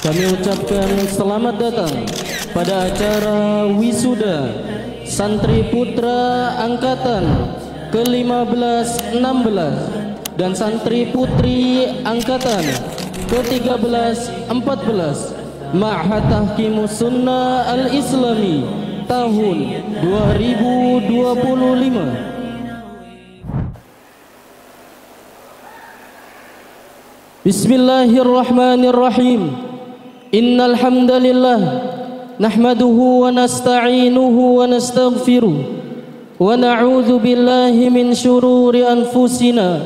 Kami ucapkan selamat datang pada acara wisuda Santri Putra Angkatan ke-15-16 dan Santri Putri Angkatan ke-13-14 Ma'had Tahkimus Sunnah Al-Islami tahun 2025. Bismillahirrahmanirrahim. Innal hamdalillah nahmaduhu wa nasta'inuhu wa nastaghfiruh wa na'udzu billahi min shururi anfusina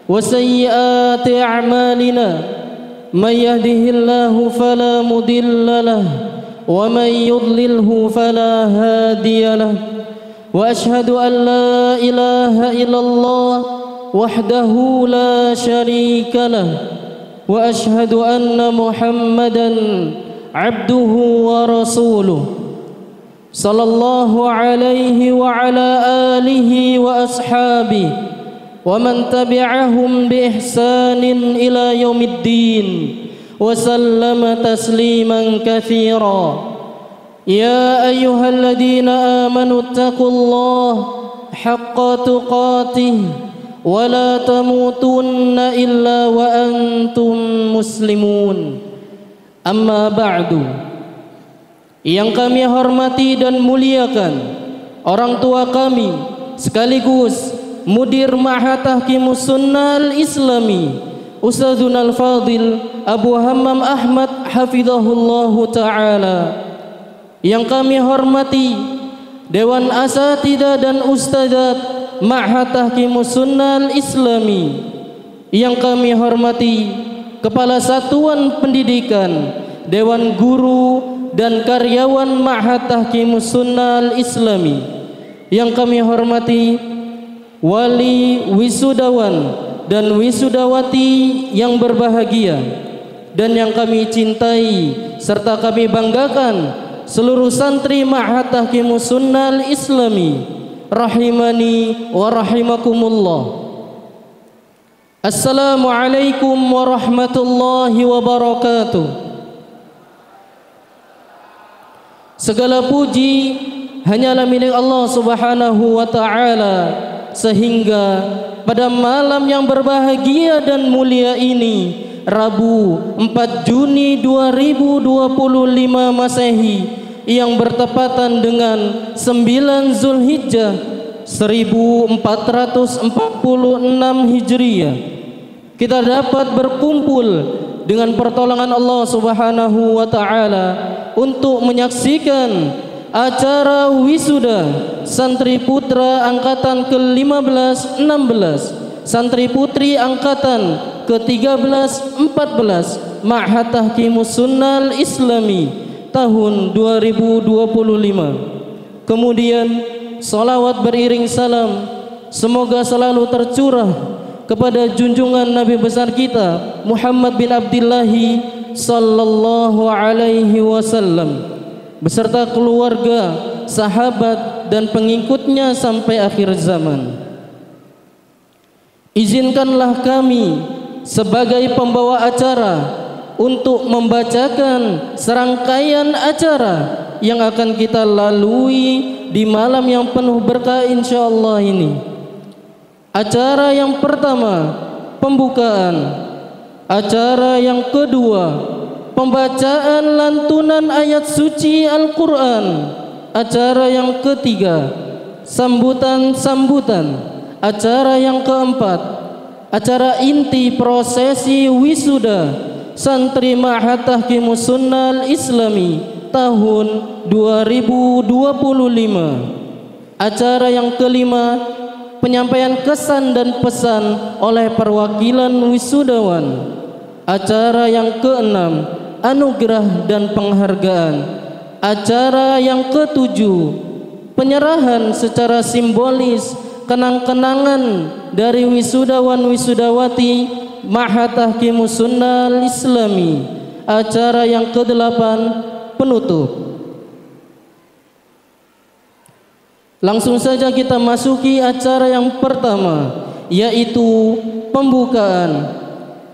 wa sayyiati a'malina. May yahdihillahu fala mudilla lahu wa may yudlilhu fala hadiya lahu. Wa ashhadu an la ilaha illallah wahdahu la syarika lahu wa ashhadu anna Muhammadan abduhu wa rasuluh sallallahu alaihi wa ala alihi wa ashabihi wa man tabi'ahum bi ihsanin ila yaumiddin wa sallama tasliman katsira. Ya ayyuhalladzina amanu taqullaha haqqa tuqatih wa la tamutunna illa wa antum muslimun. Amma ba'du. Yang kami hormati dan muliakan orang tua kami sekaligus Mudir Ma'had Tahkimus Sunnah Al-Islami Ustadzuna Al-Fadil Abu Hammam Ahmad hafizahullahu ta'ala. Yang kami hormati Dewan Asatidzah dan Ustadzat Ma'had Tahkimus Sunnah Al-Islami. Yang kami hormati Kepala Satuan Pendidikan, Dewan Guru dan karyawan Ma'had Tahkimus Sunnah Al-Islami. Yang kami hormati wali wisudawan dan wisudawati yang berbahagia, dan yang kami cintai serta kami banggakan seluruh santri Ma'had Tahkimus Sunnah Al-Islami rahimani wa rahimakumullah. Assalamualaikum warahmatullahi wabarakatuh. Segala puji hanyalah milik Allah Subhanahu wa ta'ala, sehingga pada malam yang berbahagia dan mulia ini, Rabu 4 Juni 2025 Masehi, yang bertepatan dengan 9 Zulhijjah 1446 Hijriah, kita dapat berkumpul dengan pertolongan Allah Subhanahu wa ta'ala untuk menyaksikan acara wisuda Santri Putra Angkatan ke-15-16, Santri Putri Angkatan ke-13-14 Ma'had Tahkimus Sunnah Al-Islami tahun 2025. Kemudian salawat beriring salam semoga selalu tercurah kepada junjungan Nabi besar kita Muhammad bin Abdillahi sallallahu alaihi wasallam beserta keluarga, sahabat dan pengikutnya sampai akhir zaman. Izinkanlah kami sebagai pembawa acara untuk membacakan serangkaian acara yang akan kita lalui di malam yang penuh berkah insyaallah ini. Acara yang pertama, pembukaan. Acara yang kedua, pembacaan lantunan ayat suci Al-Quran. Acara yang ketiga, sambutan-sambutan. Acara yang keempat, acara inti prosesi wisuda Santri Ma'had Tahkimus Sunnah Al-Islami tahun 2025. Acara yang kelima, penyampaian kesan dan pesan oleh perwakilan wisudawan. Acara yang keenam, anugerah dan penghargaan. Acara yang ketujuh, penyerahan secara simbolis kenang-kenangan dari wisudawan-wisudawati Ma'had Tahkimus Sunnah Al-Islami. Acara yang ke-8, penutup. Langsung saja kita masuki acara yang pertama, yaitu pembukaan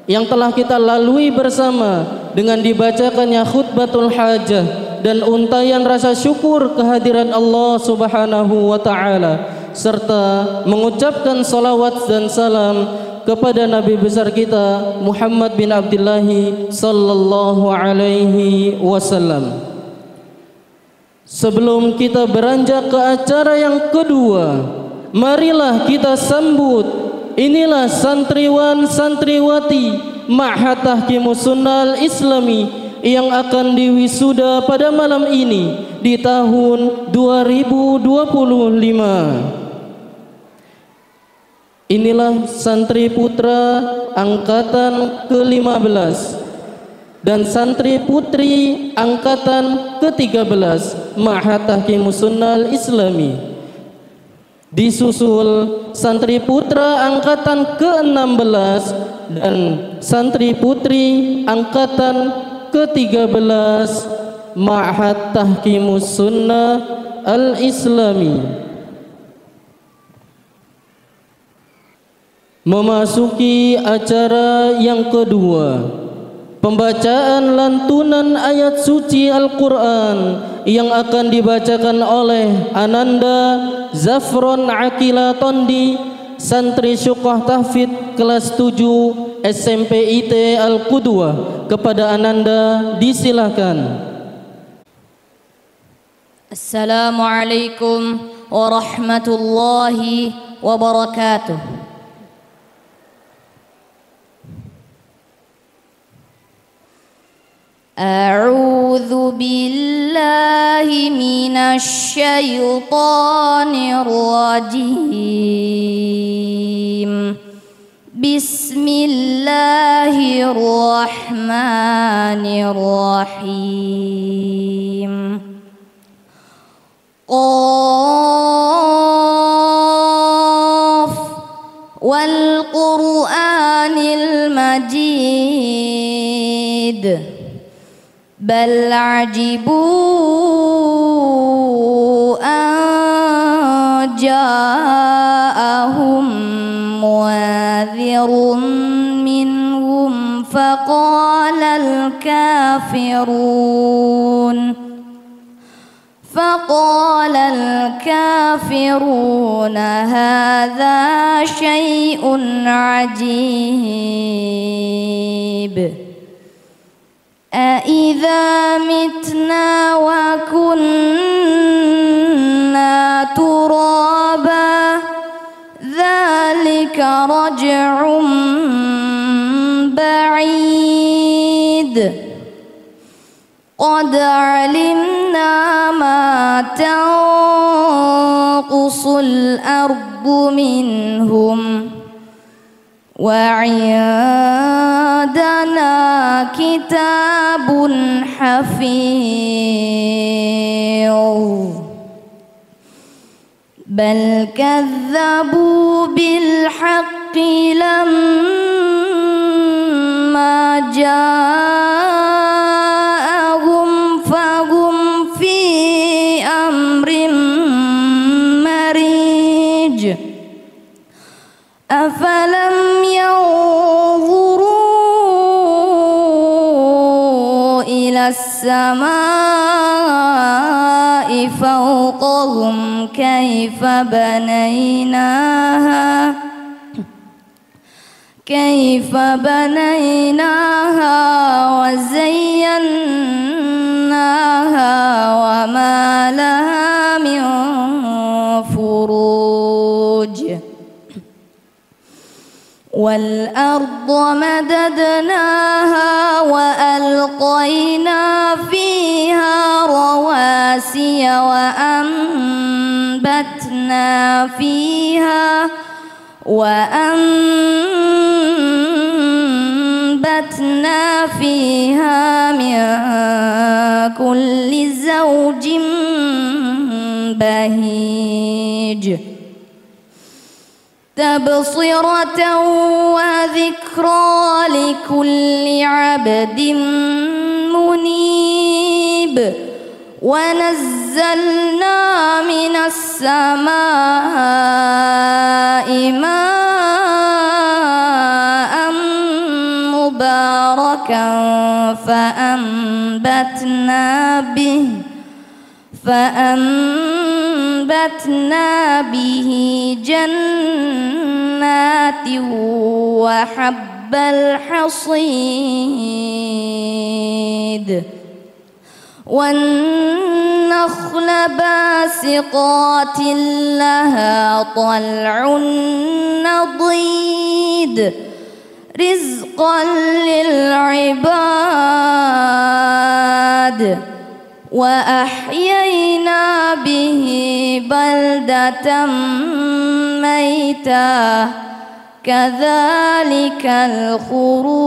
yang telah kita lalui bersama dengan dibacakannya khutbatul hajah dan untayan rasa syukur kehadiran Allah Subhanahu wa taala, serta mengucapkan salawat dan salam kepada Nabi besar kita Muhammad bin Abdullah sallallahu alaihi wasallam. Sebelum kita beranjak ke acara yang kedua, marilah kita sambut inilah santriwan santriwati Ma'had Tahkimus Sunnah Islami yang akan diwisuda pada malam ini di tahun 2025. Inilah santri putra angkatan ke-15 dan santri putri angkatan ke-13 Ma'had Tahkimus Sunnah Islami. Disusul santri putra angkatan ke-16 dan santri putri angkatan ke-13 Ma'had Tahkimus Sunnah Al-Islami. Memasuki acara yang kedua, pembacaan lantunan ayat suci Al-Quran yang akan dibacakan oleh Ananda Zafron Akila Tondi, santri Syuqah Tahfidz kelas 7 SMP IT Al-Qudwah. Kepada Ananda disilakan. Assalamualaikum warahmatullahi wabarakatuh. A'udzu billahi minasy syaithanir rajim. Bismillahirrahmanirrahim. Qaf wal Qur'anil Majid. Bal ajibu an ja'ahum muadhirun minhum faqala al-kafirun hadha syai'un ajib. أَإِذَا مِتْنَا وَكُنَّا تُرَابًا ذَلِكَ رَجْعٌ بَعِيدٌ قَدْ عَلِمْنَا مَا تَنقُصُ الْأَرْضُ مِنْهُمْ وَعِندَنَا كِتَابٌ حَفِيظٌ بَلْ كَذَّبُوا بِالْحَقِّ لَمَّا جَاءَهُمْ فَهُمْ فِي أَمْرٍ مَرِيجٍ أَفَلَمْ يَنظُرُوا إِلَى السَّمَاءِ فَوْقَهُمْ كَيْفَ بَنَيْنَاهَا وَزَيَّنَّاهَا وَمَا لَهَا مِنْ فُرُوجٍ وَالْأَرْضَ مَدَدْنَاهَا وَأَلْقَيْنَا فِيهَا رَوَاسِيَ وَأَنبَتْنَا فِيهَا مِنْ كُلِّ زَوْجٍ بَهِيجٍ تَبْصِرَةً وَذِكْرَى لِكُلِّ عَبْدٍ مُنِيبٍ وَنَزَّلْنَا مِنَ السَّمَاءِ مَاءً مُبَارَكًا فأنبتنا به جنات وحب الحصيد والنخل باسقات لها طلع نضيد رزقا للعباد وأحيينا به بلدة ميتا كذلك الخروج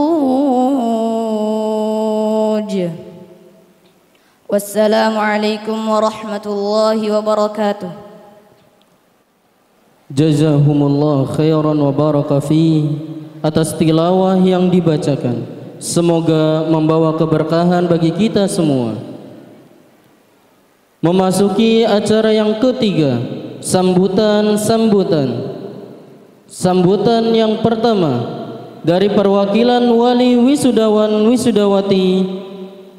والسلام عليكم ورحمة الله وبركاته. Jazahumullah khairan wa baraka fi atas tilawah yang dibacakan. Semoga membawa keberkahan bagi kita semua. Memasuki acara yang ketiga, sambutan yang pertama dari perwakilan wali wisudawan wisudawati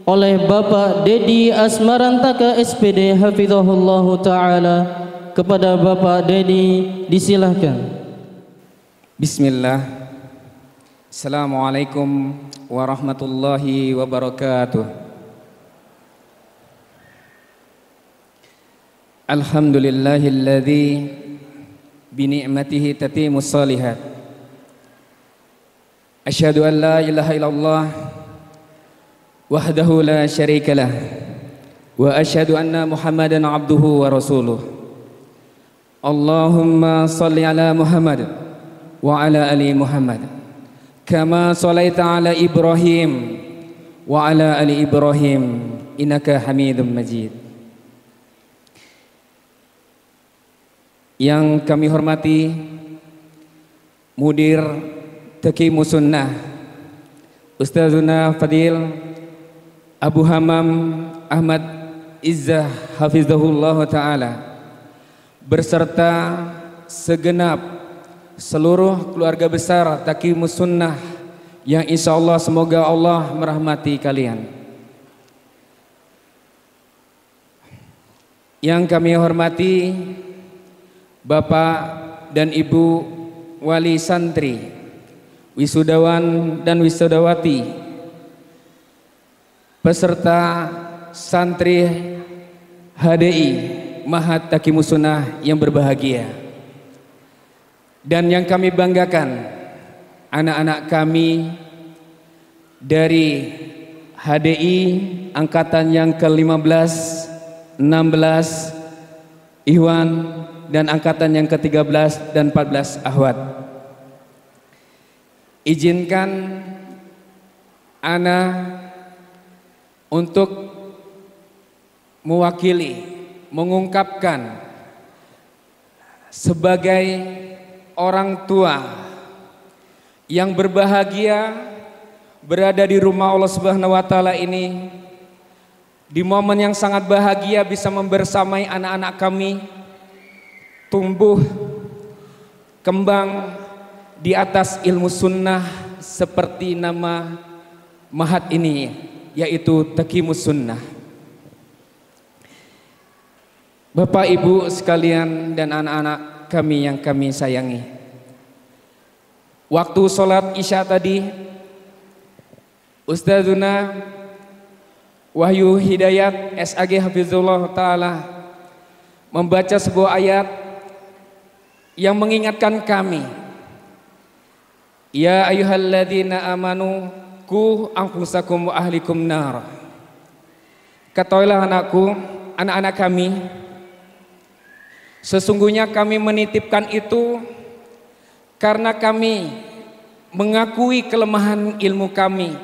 oleh Bapak Dedi Asmarantaka SPD hafizahullahu taala. Kepada Bapak Dedi disilahkan. Bismillah. Assalamualaikum warahmatullahi wabarakatuh. Alhamdulillahilladzi bi ni'matihi tatimmus shalihat. Asyhadu an la ilaha illallah wahdahu la syarikalah wa asyhadu anna Muhammadan abduhu wa rasuluh. Allahumma salli ala Muhammad wa ala ali Muhammad kama sallaita ala Ibrahim wa ala ali Ibrahim innaka Hamidum Majid. Yang kami hormati Mudir Taqimus Sunnah Ustazuna Fadil Abu Hamam Ahmad Izzah hafizahullah ta'ala berserta segenap seluruh keluarga besar Taqimus Sunnah yang insya Allah semoga Allah merahmati kalian. Yang kami hormati Bapak dan Ibu Wali Santri, Wisudawan dan Wisudawati, peserta santri HDI Mahat Taqimus Sunnah yang berbahagia, dan yang kami banggakan anak-anak kami dari HDI angkatan yang ke-15, 16 Ikhwan dan angkatan yang ke-13 dan 14 Ahwat. Izinkan ana untuk mewakili mengungkapkan sebagai orang tua yang berbahagia berada di rumah Allah Subhanahu wa taala ini, di momen yang sangat bahagia bisa membersamai anak-anak kami tumbuh kembang di atas ilmu sunnah seperti nama mahat ini, yaitu Taqimus Sunnah. Bapak Ibu sekalian dan anak-anak kami yang kami sayangi, waktu sholat isya tadi Ustazuna Wahyu Hidayat SAG Hafizullah Ta'ala membaca sebuah ayat yang mengingatkan kami, ya ayyuhalladzina amanu qu anfusakum wa ahlikum nar. Katakanlah anakku, anak-anak kami, sesungguhnya kami menitipkan itu karena kami mengakui kelemahan ilmu kami,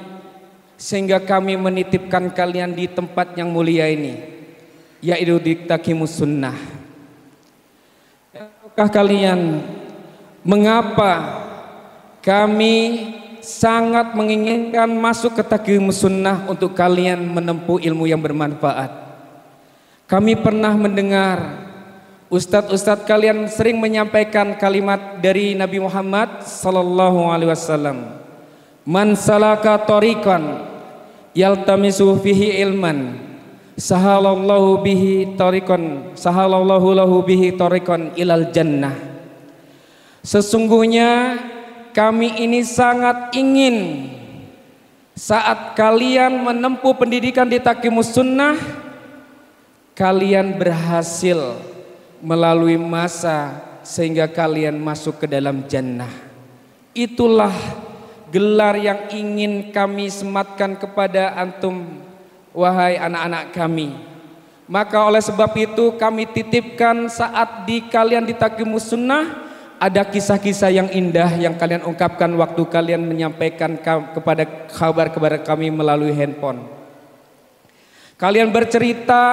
sehingga kami menitipkan kalian di tempat yang mulia ini, yaitu di Taqimus Sunnah. Apakah kalian mengapa kami sangat menginginkan masuk ke Taqimus Sunnah untuk kalian menempuh ilmu yang bermanfaat? Kami pernah mendengar ustadz-ustadz kalian sering menyampaikan kalimat dari Nabi Muhammad sallallahu alaihi wasallam, man salaka tariqan yaltamisu fihi ilman sahalallahu lahu bihi tariqan ilal jannah. Sesungguhnya kami ini sangat ingin saat kalian menempuh pendidikan di Taqimus Sunnah, kalian berhasil melalui masa sehingga kalian masuk ke dalam jannah. Itulah gelar yang ingin kami sematkan kepada antum, wahai anak-anak kami. Maka oleh sebab itu kami titipkan saat di kalian di Taqimus Sunnah, ada kisah-kisah yang indah yang kalian ungkapkan waktu kalian menyampaikan kepada kabar kami melalui handphone. Kalian bercerita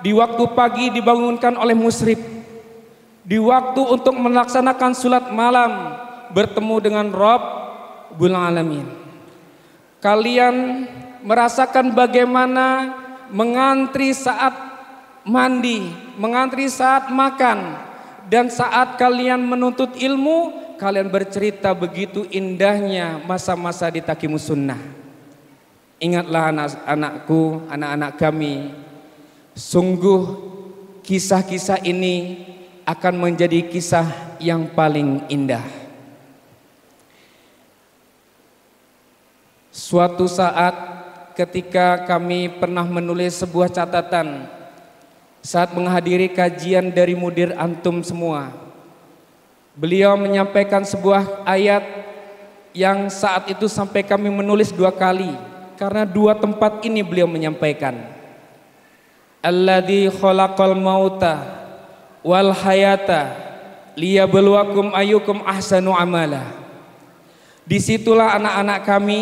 di waktu pagi dibangunkan oleh musyrif, di waktu untuk melaksanakan sulat malam bertemu dengan Rabbul Alamin. Kalian merasakan bagaimana mengantri saat mandi, mengantri saat makan, dan saat kalian menuntut ilmu, kalian bercerita begitu indahnya masa-masa di Taqimus Sunnah. Ingatlah anak-anakku, anak-anak kami, sungguh kisah-kisah ini akan menjadi kisah yang paling indah. Suatu saat ketika kami pernah menulis sebuah catatan saat menghadiri kajian dari mudir antum semua, beliau menyampaikan sebuah ayat yang saat itu sampai kami menulis 2 kali, karena 2 tempat ini beliau menyampaikan, alladzi khalaqal mauta wal hayata liyabluwakum ayyukum ahsanu amala. Disitulah anak-anak kami,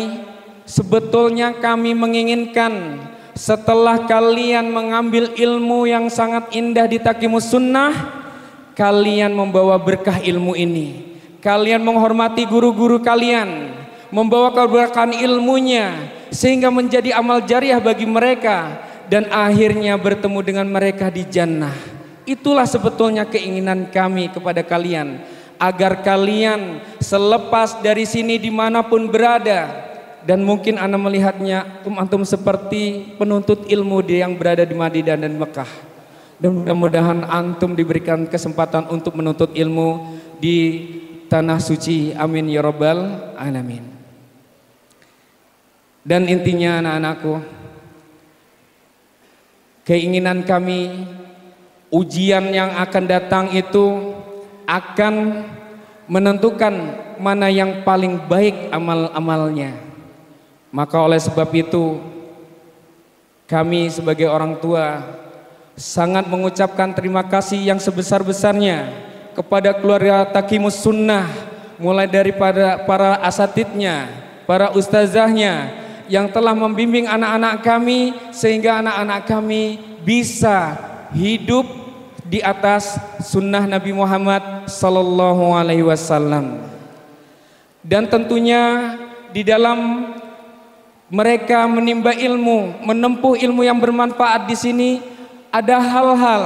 sebetulnya kami menginginkan setelah kalian mengambil ilmu yang sangat indah di Taqimus Sunnah, kalian membawa berkah ilmu ini, kalian menghormati guru-guru kalian, membawa keberkahan ilmunya sehingga menjadi amal jariah bagi mereka, dan akhirnya bertemu dengan mereka di jannah. Itulah sebetulnya keinginan kami kepada kalian, agar kalian selepas dari sini dimanapun berada. Dan mungkin Anda melihatnya antum seperti penuntut ilmu yang berada di Madinah dan Mekah. Dan mudah-mudahan antum diberikan kesempatan untuk menuntut ilmu di tanah suci. Amin ya rabbal alamin. Dan intinya anak-anakku, keinginan kami ujian yang akan datang itu akan menentukan mana yang paling baik amal-amalnya. Maka oleh sebab itu kami sebagai orang tua sangat mengucapkan terima kasih yang sebesar-besarnya kepada keluarga Taqimus Sunnah, mulai dari para asatidnya, para ustazahnya yang telah membimbing anak-anak kami sehingga anak-anak kami bisa hidup di atas sunnah Nabi Muhammad sallallahu alaihi wasallam. Dan tentunya di dalam mereka menimba ilmu, menempuh ilmu yang bermanfaat di sini, ada hal-hal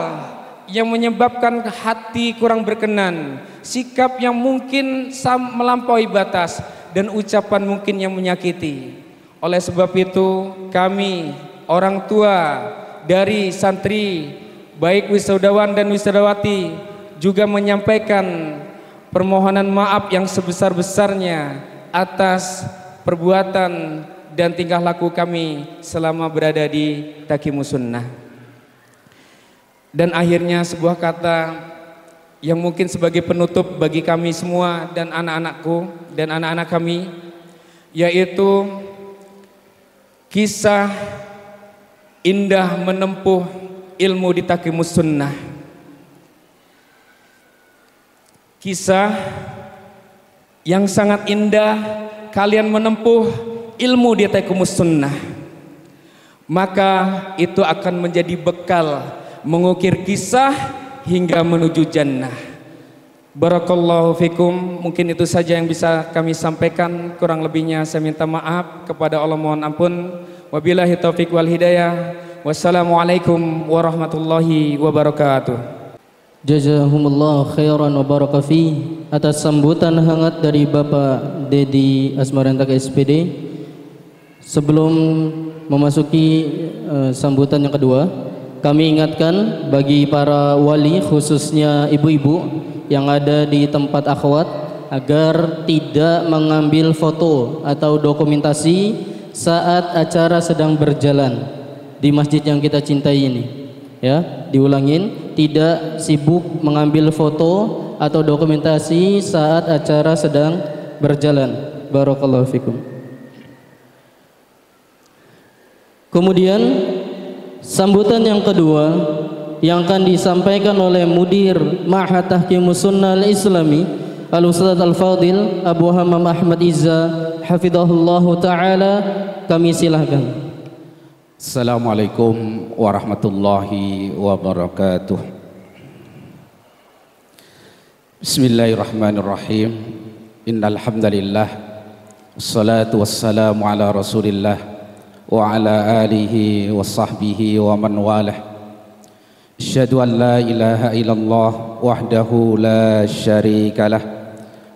yang menyebabkan hati kurang berkenan, sikap yang mungkin melampaui batas, dan ucapan mungkin yang menyakiti. Oleh sebab itu kami orang tua dari santri, baik wisudawan dan wisudawati, juga menyampaikan permohonan maaf yang sebesar-besarnya atas perbuatan dan tingkah laku kami selama berada di Taqimus Sunnah. Dan akhirnya sebuah kata yang mungkin sebagai penutup bagi kami semua dan anak-anakku dan anak-anak kami, yaitu kisah indah menempuh ilmu di Taqimus Sunnah. Kisah yang sangat indah kalian menempuh ilmu di Taqimus Sunnah, maka itu akan menjadi bekal mengukir kisah hingga menuju jannah. Barakallahu fikum. Mungkin itu saja yang bisa kami sampaikan, kurang lebihnya saya minta maaf, kepada Allah mohon ampun. Wabillahi taufiq wal hidayah. Wassalamualaikum warahmatullahi wabarakatuh. Jazakumullah khairan wa baraka fi atas sambutan hangat dari Bapak Dedi Asmarantak SPD. Sebelum memasuki sambutan yang kedua, kami ingatkan bagi para wali, khususnya ibu-ibu yang ada di tempat akhwat, agar tidak mengambil foto atau dokumentasi saat acara sedang berjalan di masjid yang kita cintai ini. Ya, diulangin, tidak sibuk mengambil foto atau dokumentasi saat acara sedang berjalan. Barakallahu fikum. Kemudian sambutan yang kedua yang akan disampaikan oleh Mudir Ma'had Tahkimus Sunnah Al-Islami Al-Ustadz Al-Fadil Abu Hammam Ahmad Izza hafizahullahu ta'ala, kami silahkan. Assalamualaikum warahmatullahi wabarakatuh. Bismillahirrahmanirrahim. Innal hamdalillah wassalatu wassalamu ala Rasulillah wa ala alihi wa sahbihi wa man walah. Asyhadu an la ilaha illallah wahdahu la syarika lah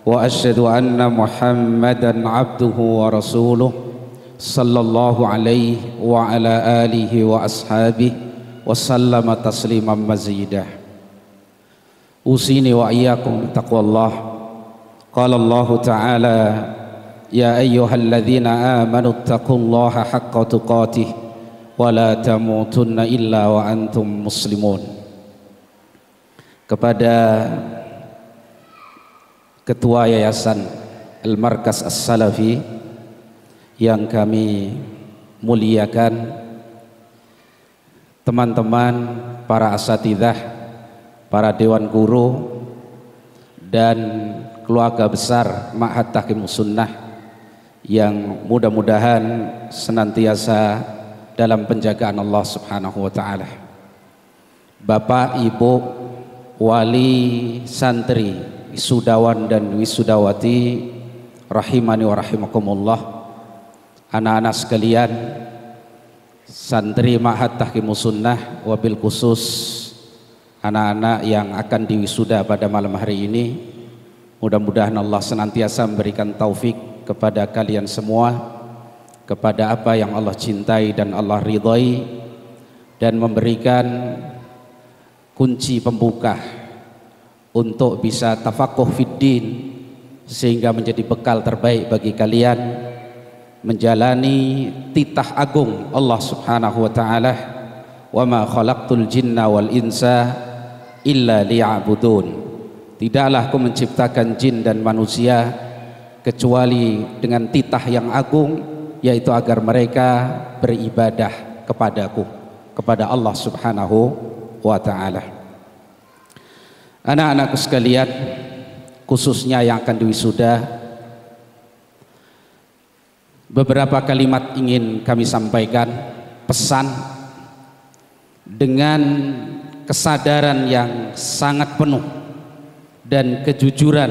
wa asyhadu anna Muhammadan abduhu wa rasuluh sallallahu alaihi wa ala alihi wa ashabihi wa sallama tasliman mazidah. Usini wa iyyakum taqwallah. Qala Allah ta'ala ya ayyuhalladzina amanu taqullaha haqqa tuqatih wa la tamutunna illa wa antum muslimun. Kepada Ketua Yayasan Al-Markas As-Salafi yang kami muliakan, teman-teman para asatidzah, para dewan guru, dan keluarga besar Ma'had Tahkimus Sunnah yang mudah-mudahan senantiasa dalam penjagaan Allah Subhanahu wa ta'ala. Bapak, Ibu, wali, santri, wisudawan dan wisudawati rahimani wa rahimakumullah, anak-anak sekalian, santri Ma'had Tahkimus Sunnah, wabil khusus anak-anak yang akan diwisuda pada malam hari ini. Mudah-mudahan Allah senantiasa memberikan taufik kepada kalian semua kepada apa yang Allah cintai dan Allah ridhai, dan memberikan kunci pembuka untuk bisa tafaquh fiddin, sehingga menjadi bekal terbaik bagi kalian menjalani titah agung Allah Subhanahu wa ta'ala, wa ma khalaqtul jinna wal insa illa liya'budun. Tidaklah aku menciptakan jin dan manusia kecuali dengan titah yang agung, yaitu agar mereka beribadah kepadaku, kepada Allah Subhanahu wa ta'ala. Anak-anakku sekalian, khususnya yang akan diwisuda, beberapa kalimat ingin kami sampaikan, pesan dengan kesadaran yang sangat penuh dan kejujuran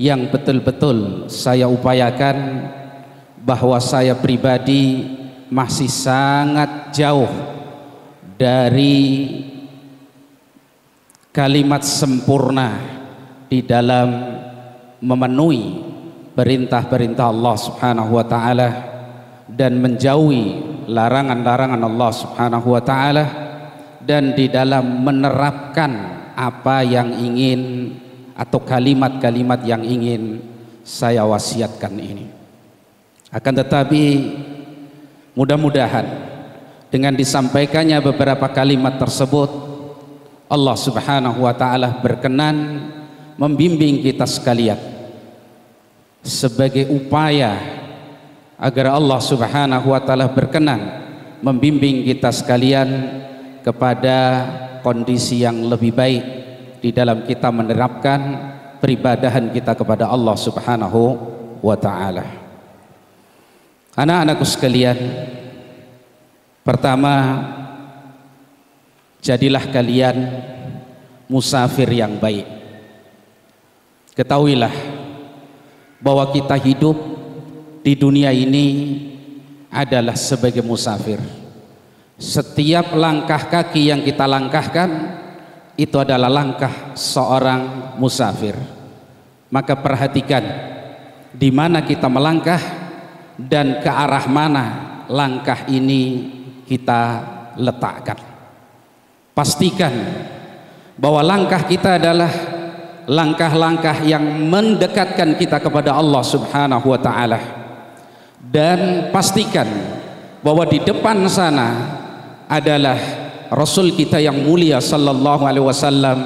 yang betul-betul saya upayakan, bahwa saya pribadi masih sangat jauh dari kalimat sempurna di dalam memenuhi perintah-perintah Allah Subhanahu wa ta'ala dan menjauhi larangan-larangan Allah Subhanahu wa ta'ala, dan di dalam menerapkan apa yang ingin atau kalimat-kalimat yang ingin saya wasiatkan ini. Akan tetapi mudah-mudahan dengan disampaikannya beberapa kalimat tersebut, Allah Subhanahu wa ta'ala berkenan membimbing kita sekalian sebagai upaya agar Allah Subhanahu wa ta'ala berkenan membimbing kita sekalian kepada kondisi yang lebih baik di dalam kita menerapkan peribadahan kita kepada Allah Subhanahu wa ta'ala. Anak-anakku sekalian, pertama, jadilah kalian musafir yang baik. Ketahuilah bahwa kita hidup di dunia ini adalah sebagai musafir. Setiap langkah kaki yang kita langkahkan itu adalah langkah seorang musafir. Maka perhatikan di mana kita melangkah, dan ke arah mana langkah ini kita letakkan. Pastikan bahwa langkah kita adalah langkah-langkah yang mendekatkan kita kepada Allah Subhanahu wa taala. Dan pastikan bahwa di depan sana adalah Rasul kita yang mulia sallallahu alaihi wasallam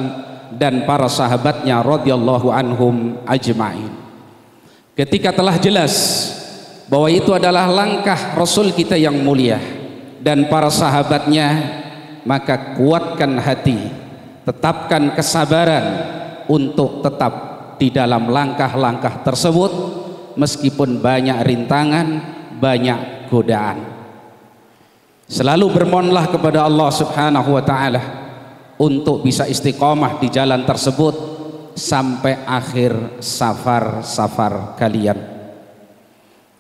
dan para sahabatnya radhiyallahu anhum ajma'in. Ketika telah jelas bahwa itu adalah langkah Rasul kita yang mulia dan para sahabatnya, maka kuatkan hati, tetapkan kesabaran untuk tetap di dalam langkah-langkah tersebut meskipun banyak rintangan, banyak godaan. Selalu bermohonlah kepada Allah Subhanahu wa taala untuk bisa istiqomah di jalan tersebut sampai akhir safar kalian.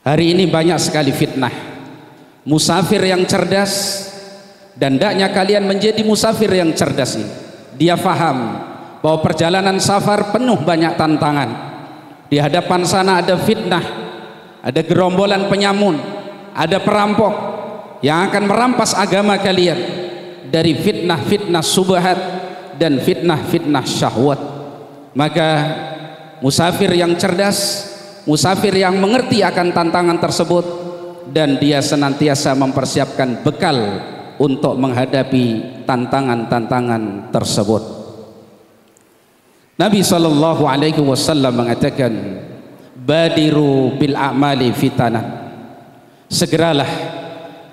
Hari ini banyak sekali fitnah. Musafir yang cerdas, dan hendaknya kalian menjadi musafir yang cerdas ini. Dia faham bahwa perjalanan safar penuh banyak tantangan. Di hadapan sana ada fitnah, ada gerombolan penyamun, ada perampok yang akan merampas agama kalian dari fitnah-fitnah subhat dan fitnah-fitnah syahwat. Maka musafir yang cerdas, musafir yang mengerti akan tantangan tersebut, dan dia senantiasa mempersiapkan bekal untuk menghadapi tantangan-tantangan tersebut. Nabi sallallahu alaihi wasallam mengatakan, badiru bil a'mali fitanan. Segeralah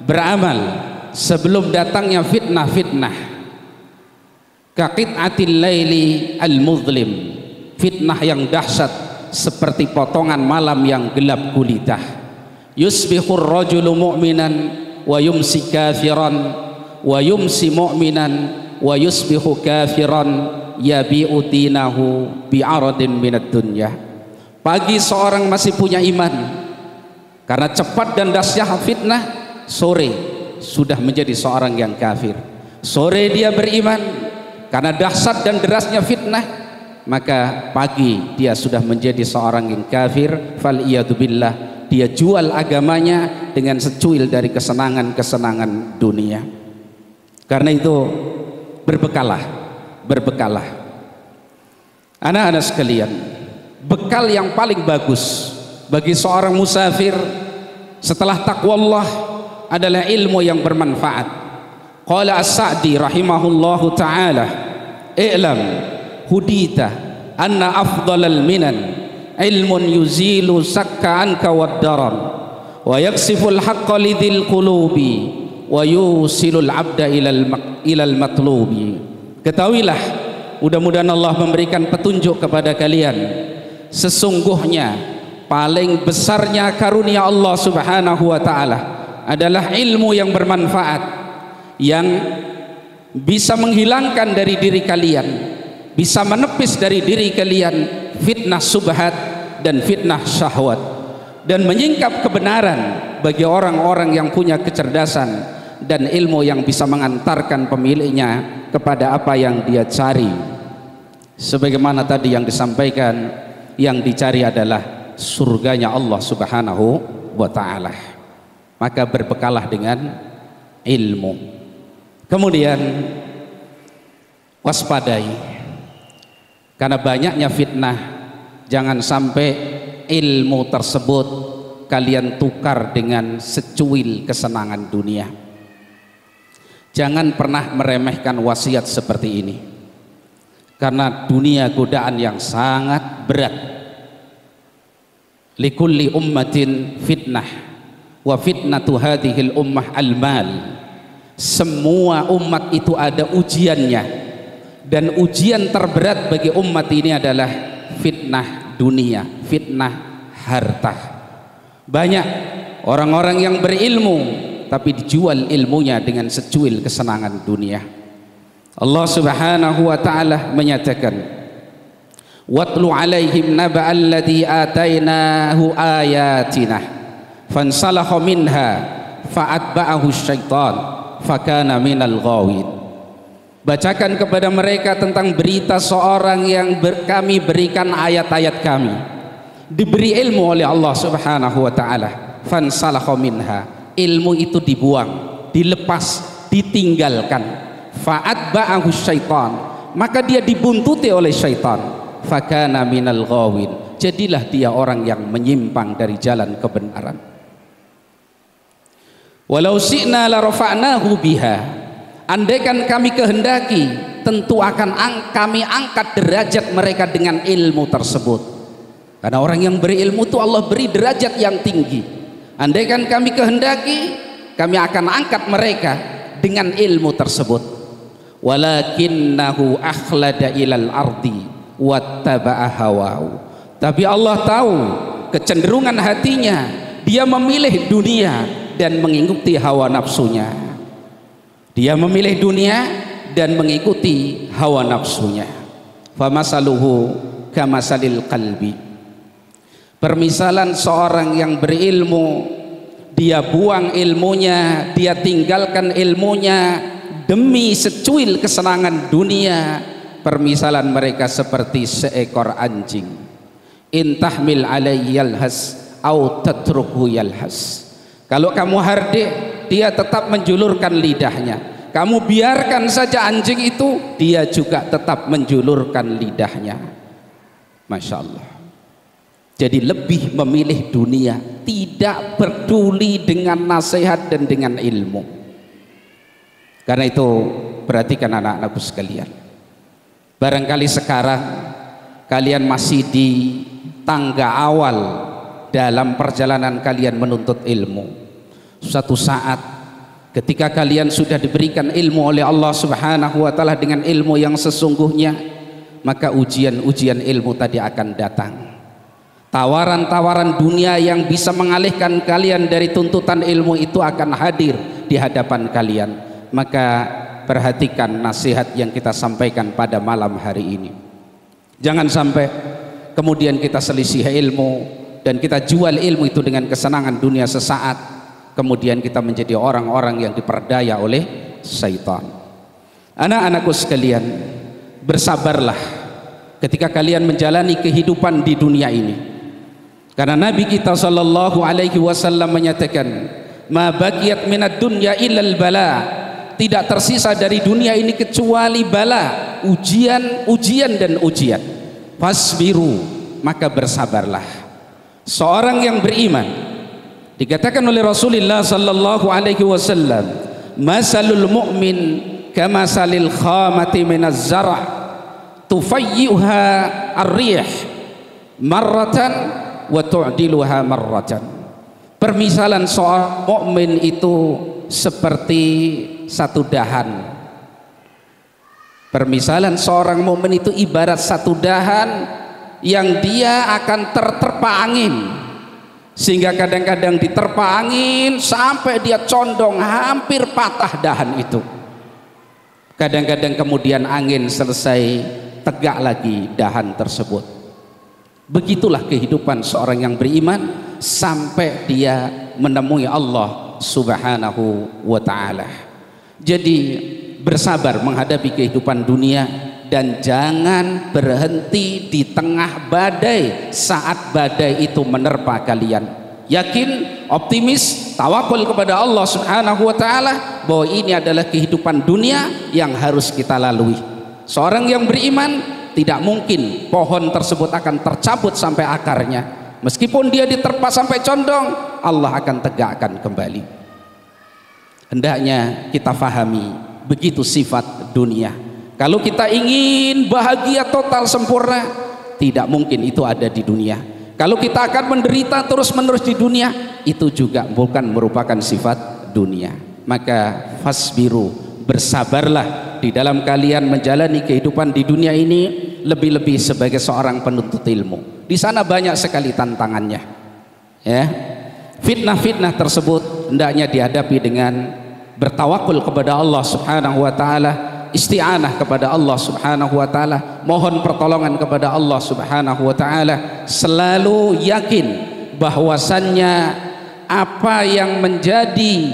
beramal sebelum datangnya fitnah-fitnah. Kaqit'atil laili al-muzlim, fitnah yang dahsyat seperti potongan malam yang gelap gulita. Yusbihur rajulu mu'minan wa yumsi kafiran wa yumsi mu'minan wa yusbihu kafiran yabi'u dinahu bi'aradin minad dunya. Pagi seorang masih punya iman karena cepat dan dahsyat fitnah, sore sudah menjadi seorang yang kafir. Sore dia beriman karena dahsyat dan derasnya fitnah, maka pagi dia sudah menjadi seorang yang kafir. Fal iyadu billah, dia jual agamanya dengan secuil dari kesenangan-kesenangan dunia. Karena itu berbekalah. Anak-anak sekalian, bekal yang paling bagus bagi seorang musafir setelah taqwallah adalah ilmu yang bermanfaat. Qala As-Sa'di rahimahullahu ta'ala, i'lam hudita anna afdalal minan ilmun yuzilu sakka anka wad darar wa yaksiful haqqa lidhil qulubi wa yusilul abda ilal matlubi. Ketahuilah, mudah-mudahan Allah memberikan petunjuk kepada kalian, sesungguhnya paling besarnya karunia Allah Subhanahu wa ta'ala adalah ilmu yang bermanfaat, yang bisa menghilangkan dari diri kalian, bisa menepis dari diri kalian fitnah subhat dan fitnah syahwat, dan menyingkap kebenaran bagi orang-orang yang punya kecerdasan dan ilmu yang bisa mengantarkan pemiliknya kepada apa yang dia cari. Sebagaimana tadi yang disampaikan, yang dicari adalah surganya Allah Subhanahu wa ta'ala. Maka berbekalah dengan ilmu. Kemudian waspadai, karena banyaknya fitnah. Jangan sampai ilmu tersebut kalian tukar dengan secuil kesenangan dunia. Jangan pernah meremehkan wasiat seperti ini, karena dunia godaan yang sangat berat. Likulli ummatin fitnah wa fitnatu hadhil ummah al-mal. Semua umat itu ada ujiannya, dan ujian terberat bagi umat ini adalah fitnah dunia, fitnah harta. Banyak orang-orang yang berilmu tapi dijual ilmunya dengan secuil kesenangan dunia. Allah Subhanahu wa ta'ala menyatakan, watlu alaihim naba'al ladzi atainahu ayatina fansalakha minha fa'atba'ahu syaitan fakana minal ghawin. Bacakan kepada mereka tentang berita seorang yang kami berikan ayat-ayat kami, diberi ilmu oleh Allah Subhanahu wa ta'ala, fansalakha minha, ilmu itu dibuang, dilepas, ditinggalkan. Fa'atba'ahu syaitan, maka dia dibuntuti oleh syaitan. Fakana minal ghawin, jadilah dia orang yang menyimpang dari jalan kebenaran. Walau syi'na la rafa'nahu biha, andaikan kami kehendaki, tentu akan kami angkat derajat mereka dengan ilmu tersebut. Karena orang yang berilmu itu Allah beri derajat yang tinggi. Andaikan kami kehendaki, kami akan angkat mereka dengan ilmu tersebut. Walakinnahu akhlada ilal ardi wattaba'a hawahu, tapi Allah tahu kecenderungan hatinya, dia memilih dunia dan mengikuti hawa nafsunya. Dia memilih dunia dan mengikuti hawa nafsunya. Famasaluhu kamasalil qalbi, permisalan seorang yang berilmu, dia buang ilmunya, dia tinggalkan ilmunya demi secuil kesenangan dunia. Permisalan mereka seperti seekor anjing. Intahmil alaihi yalhas au tatruku yalhas, kalau kamu hardik, dia tetap menjulurkan lidahnya. Kamu biarkan saja anjing itu, dia juga tetap menjulurkan lidahnya. Masya Allah. Jadi lebih memilih dunia, tidak peduli dengan nasihat dan dengan ilmu. Karena itu perhatikan anak-anakku sekalian, barangkali sekarang kalian masih di tangga awal dalam perjalanan kalian menuntut ilmu. Suatu saat ketika kalian sudah diberikan ilmu oleh Allah Subhanahu wa taala dengan ilmu yang sesungguhnya, maka ujian-ujian ilmu tadi akan datang. Tawaran-tawaran dunia yang bisa mengalihkan kalian dari tuntutan ilmu itu akan hadir di hadapan kalian. Maka perhatikan nasihat yang kita sampaikan pada malam hari ini. Jangan sampai kemudian kita selisih ilmu dan kita jual ilmu itu dengan kesenangan dunia sesaat, kemudian kita menjadi orang-orang yang diperdaya oleh syaitan. Anak-anakku sekalian, bersabarlah ketika kalian menjalani kehidupan di dunia ini, karena Nabi kita sallallahu alaihi wasallam menyatakan, ma baqiyat minad dunya illal bala, tidak tersisa dari dunia ini kecuali bala, ujian dan ujian. Fasbiru, maka bersabarlah. Seorang yang beriman, dikatakan oleh Rasulullah sallallahu alaihi wasallam, masalul mu'min kamasalil khamati minaz zara' tufayyi'uha ar-rih marratan wa tu'diluha marratan. Permisalan seorang mukmin itu seperti satu dahan. Permisalan seorang mukmin itu ibarat satu dahan yang dia akan terterpa angin, sehingga kadang-kadang diterpa angin sampai dia condong, hampir patah dahan itu. Kadang-kadang kemudian angin selesai, tegak lagi dahan tersebut. Begitulah kehidupan seorang yang beriman sampai dia menemui Allah Subhanahu wa ta'ala. Jadi bersabar menghadapi kehidupan dunia dan jangan berhenti di tengah badai saat badai itu menerpa kalian. Yakin, optimis, tawakal kepada Allah Subhanahu wa ta'ala bahwa ini adalah kehidupan dunia yang harus kita lalui. Seorang yang beriman, tidak mungkin pohon tersebut akan tercabut sampai akarnya. Meskipun dia diterpa sampai condong, Allah akan tegakkan kembali. Hendaknya kita fahami begitu sifat dunia. Kalau kita ingin bahagia total sempurna, tidak mungkin itu ada di dunia. Kalau kita akan menderita terus-menerus di dunia, itu juga bukan merupakan sifat dunia. Maka fasbiru, bersabarlah di dalam kalian menjalani kehidupan di dunia ini, lebih-lebih sebagai seorang penuntut ilmu. Di sana banyak sekali tantangannya. Ya. Fitnah-fitnah tersebut hendaknya dihadapi dengan bertawakul kepada Allah Subhanahu wa taala, isti'anah kepada Allah Subhanahu wa taala, mohon pertolongan kepada Allah Subhanahu wa taala, selalu yakin bahwasannya apa yang menjadi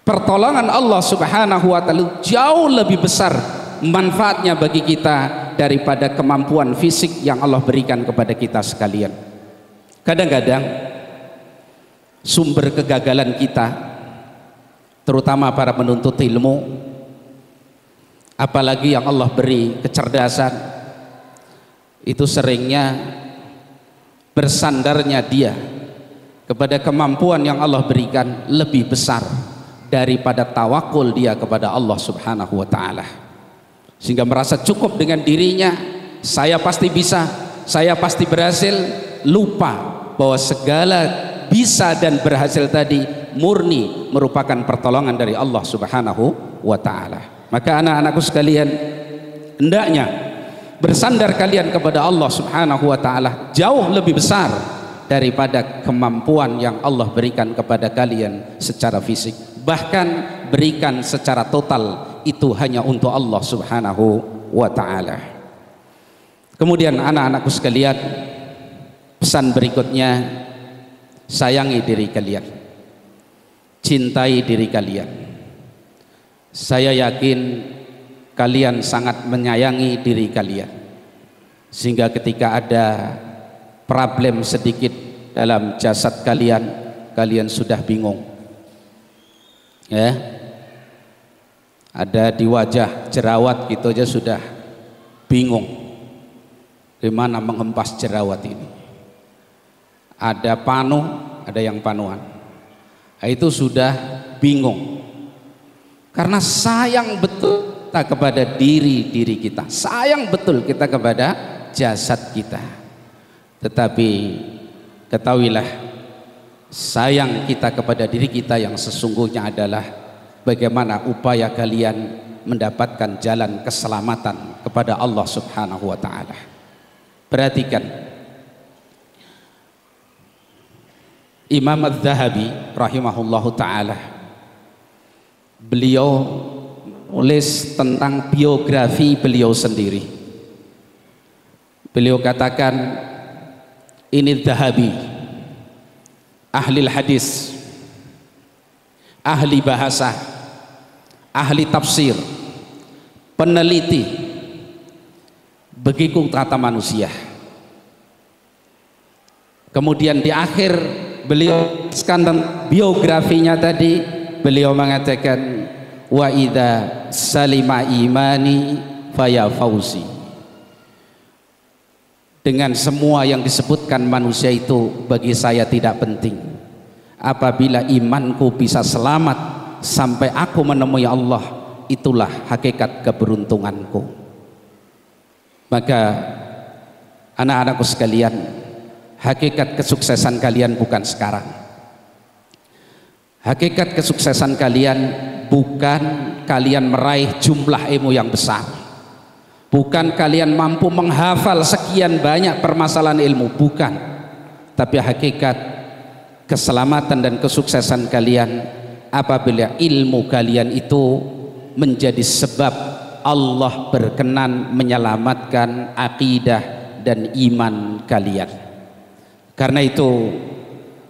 pertolongan Allah Subhanahu wa taala jauh lebih besar manfaatnya bagi kita daripada kemampuan fisik yang Allah berikan kepada kita sekalian. Kadang-kadang sumber kegagalan kita, terutama para penuntut ilmu, apalagi yang Allah beri kecerdasan, itu seringnya bersandarnya dia kepada kemampuan yang Allah berikan lebih besar daripada tawakul dia kepada Allah Subhanahu wa ta'ala, sehingga merasa cukup dengan dirinya, saya pasti bisa, saya pasti berhasil, lupa bahwa segala bisa dan berhasil tadi murni merupakan pertolongan dari Allah Subhanahu wa ta'ala. Maka anak-anakku sekalian, hendaknya bersandar kalian kepada Allah Subhanahu wa ta'ala jauh lebih besar daripada kemampuan yang Allah berikan kepada kalian secara fisik. Bahkan berikan secara total itu hanya untuk Allah Subhanahu wa ta'ala. Kemudian anak-anakku sekalian, pesan berikutnya, sayangi diri kalian, cintai diri kalian. Saya yakin kalian sangat menyayangi diri kalian, sehingga ketika ada problem sedikit dalam jasad kalian, kalian sudah bingung, ya, ada di wajah jerawat gitu aja sudah bingung gimana menghempas jerawat ini. Ada panu, ada yang panuan, itu sudah bingung karena sayang betul kita kepada diri kita, sayang betul kita kepada jasad kita. Tetapi ketahuilah, sayang kita kepada diri kita yang sesungguhnya adalah bagaimana upaya kalian mendapatkan jalan keselamatan kepada Allah Subhanahu wa ta'ala. Perhatikan, Imam Az-Zahabi rahimahullahu ta'ala, beliau nulis tentang biografi beliau sendiri. Beliau katakan, ini Zahabi, ahli hadis, ahli bahasa, ahli tafsir, peneliti, begitu tata manusia. Kemudian di akhir beliau skandal biografinya tadi, beliau mengatakan, wa idza salima imani faya fauzi. Dengan semua yang disebutkan manusia itu bagi saya tidak penting. Apabila imanku bisa selamat sampai aku menemui Allah, itulah hakikat keberuntunganku. Maka anak-anakku sekalian, hakikat kesuksesan kalian bukan sekarang. Hakikat kesuksesan kalian bukan kalian meraih jumlah ilmu yang besar, bukan kalian mampu menghafal sekian banyak permasalahan ilmu, bukan. Tapi hakikat keselamatan dan kesuksesan kalian apabila ilmu kalian itu menjadi sebab Allah berkenan menyelamatkan akidah dan iman kalian. Karena itu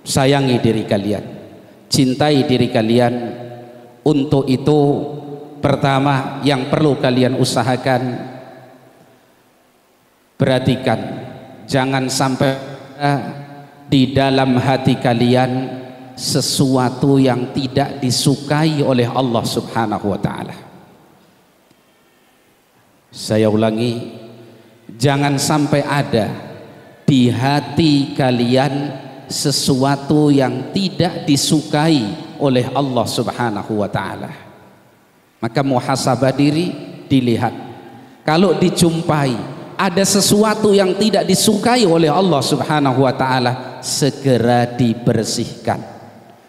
sayangi diri kalian, cintai diri kalian. Untuk itu pertama yang perlu kalian usahakan, perhatikan, jangan sampai di dalam hati kalian sesuatu yang tidak disukai oleh Allah Subhanahu wa ta'ala. Saya ulangi, jangan sampai ada di hati kalian sesuatu yang tidak disukai oleh Allah Subhanahu wa ta'ala. Maka muhasabah diri, dilihat. Kalau dijumpai ada sesuatu yang tidak disukai oleh Allah Subhanahu wa ta'ala, segera dibersihkan,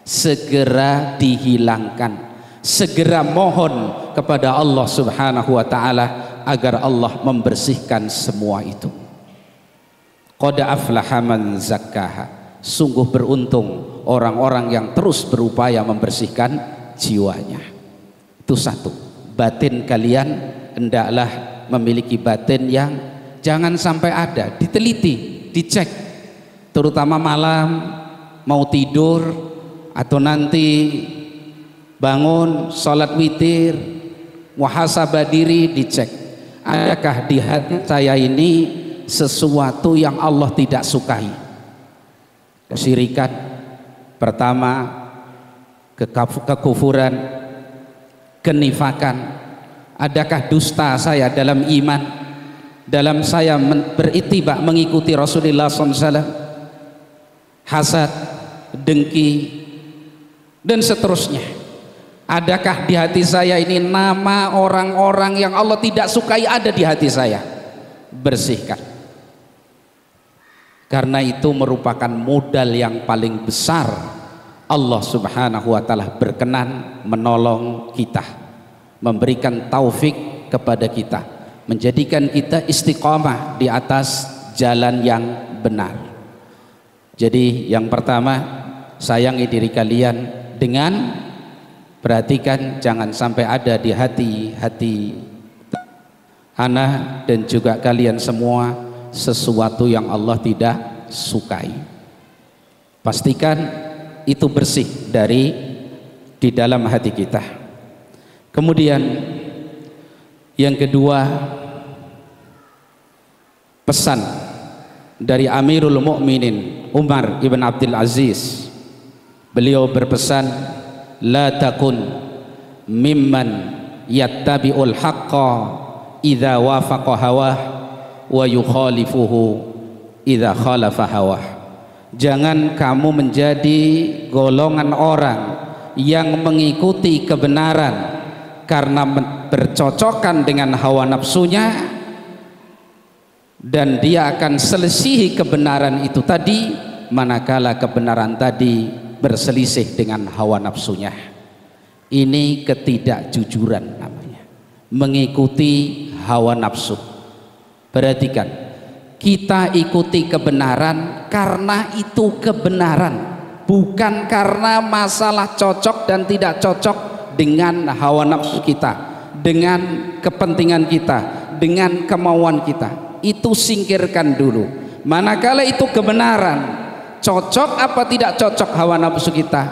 segera dihilangkan, segera mohon kepada Allah Subhanahu wa ta'ala agar Allah membersihkan semua itu. Qad aflaha man zakkaha. Sungguh beruntung orang-orang yang terus berupaya membersihkan jiwanya. Itu satu. Batin kalian hendaklah memiliki batin yang jangan sampai ada, diteliti, dicek, terutama malam mau tidur atau nanti bangun sholat witir, muhasabah diri, dicek, adakah di hati saya ini sesuatu yang Allah tidak sukai? Kesyirikan, Pertama, kekufuran, kenifakan. Adakah dusta saya dalam iman, dalam saya berittiba mengikuti Rasulullah SAW? Hasad, dengki, dan seterusnya. Adakah di hati saya ini nama orang-orang yang Allah tidak sukai ada di hati saya? Bersihkan. Karena itu merupakan modal yang paling besar. Allah Subhanahu wa Ta'ala berkenan menolong kita, memberikan taufik kepada kita, menjadikan kita istiqamah di atas jalan yang benar. Jadi yang pertama, sayangi diri kalian dengan perhatikan jangan sampai ada di hati ana dan juga kalian semua sesuatu yang Allah tidak sukai. Pastikan itu bersih di dalam hati kita. Kemudian yang kedua, pesan dari Amirul Mukminin Umar ibn Abdul Aziz. Beliau berpesan, la takun mimman yattabi'ul haqqa idza wafaqa hawah wa yukhalifuhu idza khalafa hawah. Jangan kamu menjadi golongan orang yang mengikuti kebenaran karena bercocokan dengan hawa nafsunya, dan dia akan selisihi kebenaran itu tadi manakala kebenaran tadi berselisih dengan hawa nafsunya. Ini ketidakjujuran namanya, mengikuti hawa nafsu. Perhatikan, kita ikuti kebenaran karena itu kebenaran, bukan karena masalah cocok dan tidak cocok dengan hawa nafsu kita, dengan kepentingan kita, dengan kemauan kita. Itu singkirkan dulu. Manakala itu kebenaran, cocok apa tidak cocok hawa nafsu kita,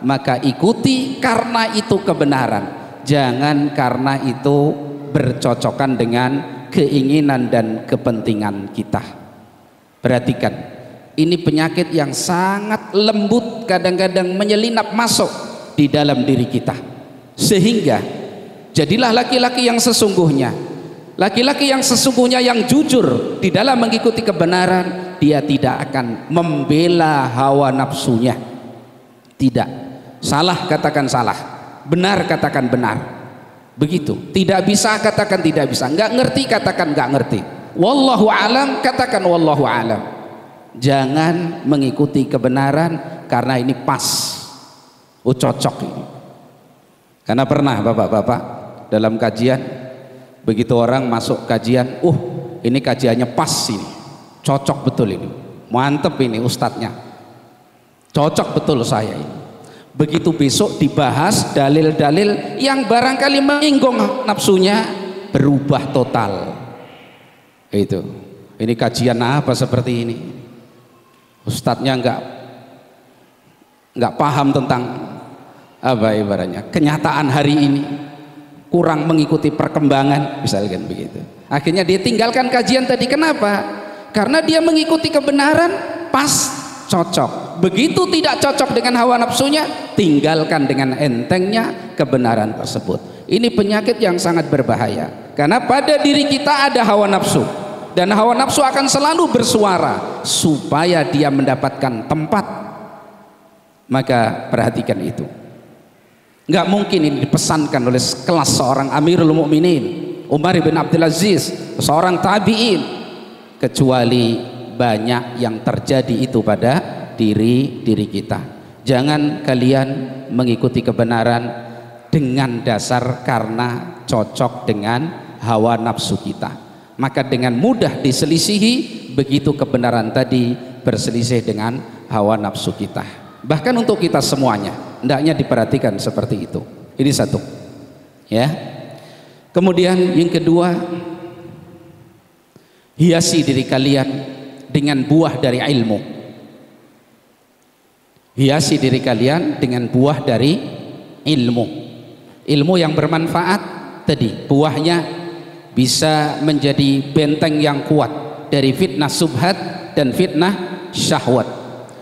maka ikuti karena itu kebenaran. Jangan karena itu bercocokan dengan keinginan dan kepentingan kita. Perhatikan, ini penyakit yang sangat lembut, kadang-kadang menyelinap masuk di dalam diri kita, sehingga jadilah laki-laki yang sesungguhnya. Laki-laki yang sesungguhnya, yang jujur di dalam mengikuti kebenaran, dia tidak akan membela hawa nafsunya. Tidak. Salah katakan salah, benar katakan benar. Begitu. Tidak bisa katakan tidak bisa, enggak ngerti katakan enggak ngerti, wallahu alam katakan wallahu alam. Jangan mengikuti kebenaran karena ini pas, cocok ini. Karena pernah bapak-bapak dalam kajian, begitu orang masuk kajian, ini kajiannya pas ini, cocok betul ini, mantep ini ustadznya, cocok betul saya ini. Begitu besok dibahas dalil-dalil yang barangkali menyinggung nafsunya, berubah total. Itu. Ini kajian apa seperti ini? Ustadznya enggak paham tentang apa ibaratnya kenyataan hari ini, kurang mengikuti perkembangan, misalkan begitu. Akhirnya dia tinggalkan kajian tadi. Kenapa? Karena dia mengikuti kebenaran pas, cocok. Begitu tidak cocok dengan hawa nafsunya, tinggalkan dengan entengnya kebenaran tersebut. Ini penyakit yang sangat berbahaya, karena pada diri kita ada hawa nafsu, dan hawa nafsu akan selalu bersuara supaya dia mendapatkan tempat. Maka perhatikan itu. Nggak mungkin ini dipesankan oleh kelas seorang Amirul Mukminin Umar bin Abdul Aziz, seorang tabi'in, kecuali banyak yang terjadi itu pada diri kita. Jangan kalian mengikuti kebenaran dengan dasar karena cocok dengan hawa nafsu kita, maka dengan mudah diselisihi begitu kebenaran tadi berselisih dengan hawa nafsu kita. Bahkan untuk kita semuanya hendaknya diperhatikan seperti itu. Ini satu, ya. Kemudian yang kedua, hiasi diri kalian dengan buah dari ilmu. Hiasi diri kalian dengan buah dari ilmu. Ilmu yang bermanfaat tadi, buahnya bisa menjadi benteng yang kuat dari fitnah subhat dan fitnah syahwat.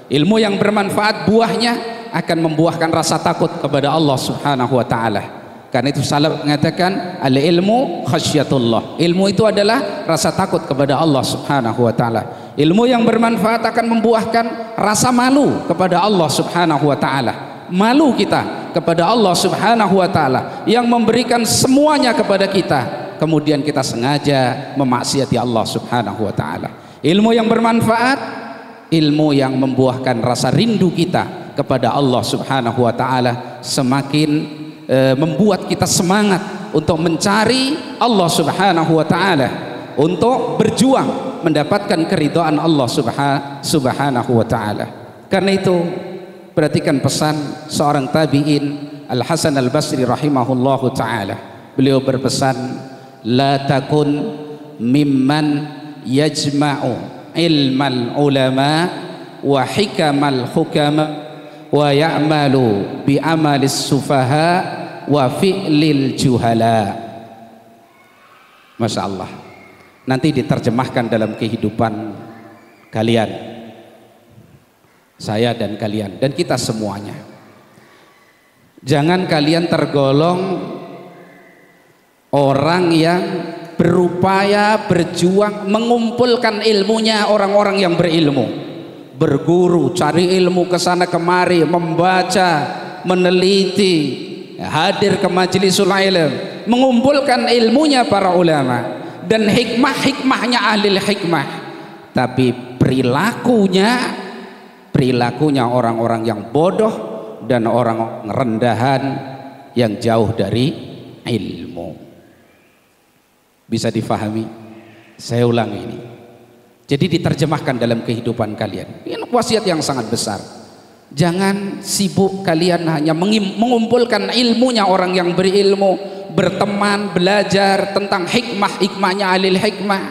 Ilmu yang bermanfaat buahnya akan membuahkan rasa takut kepada Allah Subhanahu wa taala. Karena itu salaf mengatakan al-ilmu khasyatullah. Ilmu itu adalah rasa takut kepada Allah Subhanahu wa taala. Ilmu yang bermanfaat akan membuahkan rasa malu kepada Allah Subhanahu wa taala. Malu kita kepada Allah Subhanahu wa taala yang memberikan semuanya kepada kita, kemudian kita sengaja memaksiati Allah Subhanahu wa taala. Ilmu yang bermanfaat, ilmu yang membuahkan rasa rindu kita kepada Allah Subhanahu wa taala, semakin membuat kita semangat untuk mencari Allah Subhanahu wa taala, untuk berjuang mendapatkan keridhaan Allah Subhanahu wa taala. Karena itu perhatikan pesan seorang tabi'in Al-Hasan Al-Basri rahimahullahu taala. Beliau berpesan, la takun mimman yajma'u ilmal ulama wa hikamal hukama wa ya'malu bi amalis sufaha wa fi'lil juhala. Masya Allah, nanti diterjemahkan dalam kehidupan kalian, saya dan kalian dan kita semuanya. Jangan kalian tergolong orang yang berupaya berjuang mengumpulkan ilmunya orang-orang yang berilmu, berguru, cari ilmu ke sana kemari, membaca, meneliti, hadir ke majlisul ilm, mengumpulkan ilmunya para ulama dan hikmah-hikmahnya ahli hikmah, tapi perilakunya orang-orang yang bodoh dan orang rendahan yang jauh dari ilmu. Bisa difahami? Saya ulangi ini. Jadi diterjemahkan dalam kehidupan kalian. Ini wasiat yang sangat besar. Jangan sibuk kalian hanya mengumpulkan ilmunya orang yang berilmu, berteman, belajar tentang hikmah-hikmahnya ahli hikmah,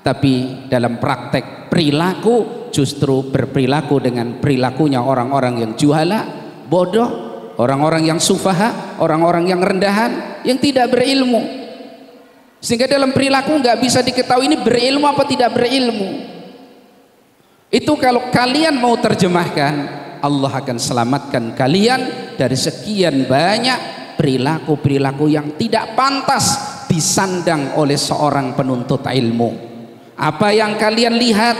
tapi dalam praktek perilaku justru berperilaku dengan perilakunya orang-orang yang juhala, bodoh, orang-orang yang sufaha, orang-orang yang rendahan, yang tidak berilmu. Sehingga dalam perilaku nggak bisa diketahui ini berilmu apa tidak berilmu. Itu kalau kalian mau terjemahkan, Allah akan selamatkan kalian dari sekian banyak perilaku-perilaku yang tidak pantas disandang oleh seorang penuntut ilmu. Apa yang kalian lihat,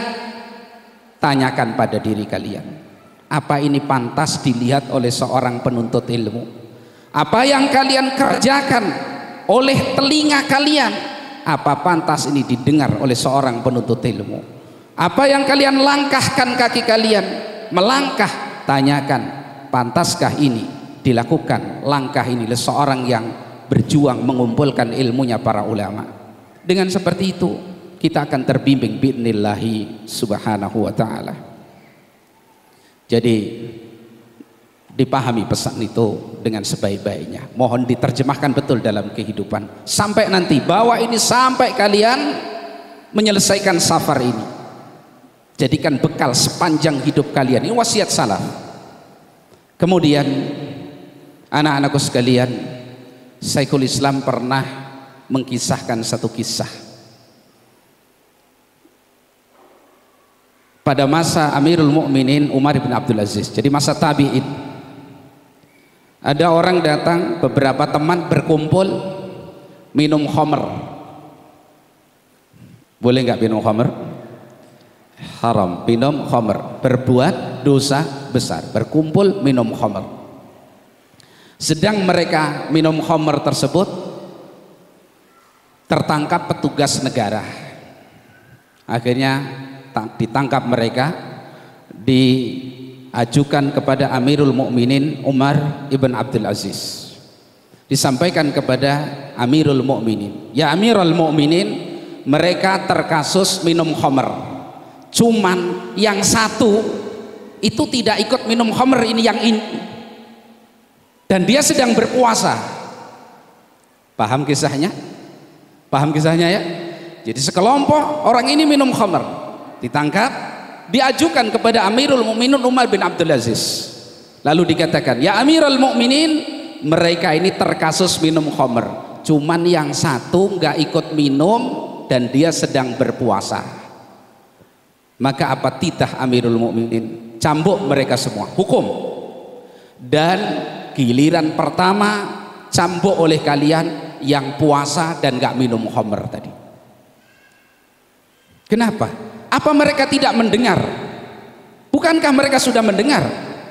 tanyakan pada diri kalian, apa ini pantas dilihat oleh seorang penuntut ilmu? Apa yang kalian kerjakan oleh telinga kalian, apa pantas ini didengar oleh seorang penuntut ilmu? Apa yang kalian langkahkan kaki kalian melangkah, tanyakan, pantaskah ini dilakukan langkah ini oleh seorang yang berjuang mengumpulkan ilmunya para ulama? Dengan seperti itu kita akan terbimbing bi'nillahi subhanahu wa ta'ala. Jadi dipahami pesan itu dengan sebaik-baiknya. Mohon diterjemahkan betul dalam kehidupan. Sampai nanti bawa ini sampai kalian menyelesaikan safar ini. Jadikan bekal sepanjang hidup kalian. Ini wasiat salaf. Kemudian anak-anakku sekalian, Syekhul Islam pernah mengkisahkan satu kisah. Pada masa Amirul Mukminin Umar bin Abdul Aziz, jadi masa tabi'in, ada orang datang, beberapa teman berkumpul minum khamr. Boleh nggak minum khamr? Haram minum khamr, berbuat dosa besar, berkumpul minum khamr. Sedang mereka minum khamr tersebut, tertangkap petugas negara. Akhirnya ditangkap mereka, diajukan kepada Amirul Mukminin Umar ibn Abdul Aziz. Disampaikan kepada Amirul Mukminin, ya Amirul Mukminin, mereka terkasus minum khamr. Cuman yang satu itu tidak ikut minum khamr, ini yang ini, dan dia sedang berpuasa. Paham kisahnya? Paham kisahnya ya? Jadi sekelompok orang ini minum khamr, ditangkap, diajukan kepada Amirul Mukminin Umar bin Abdul Aziz. Lalu dikatakan, ya Amirul Mukminin, mereka ini terkasus minum khamr, cuman yang satu nggak ikut minum dan dia sedang berpuasa. Maka apa titah Amirul Mukminin? Cambuk mereka semua, hukum. Dan giliran pertama cambuk oleh kalian yang puasa dan gak minum khamr tadi. Kenapa? Apa mereka tidak mendengar? Bukankah mereka sudah mendengar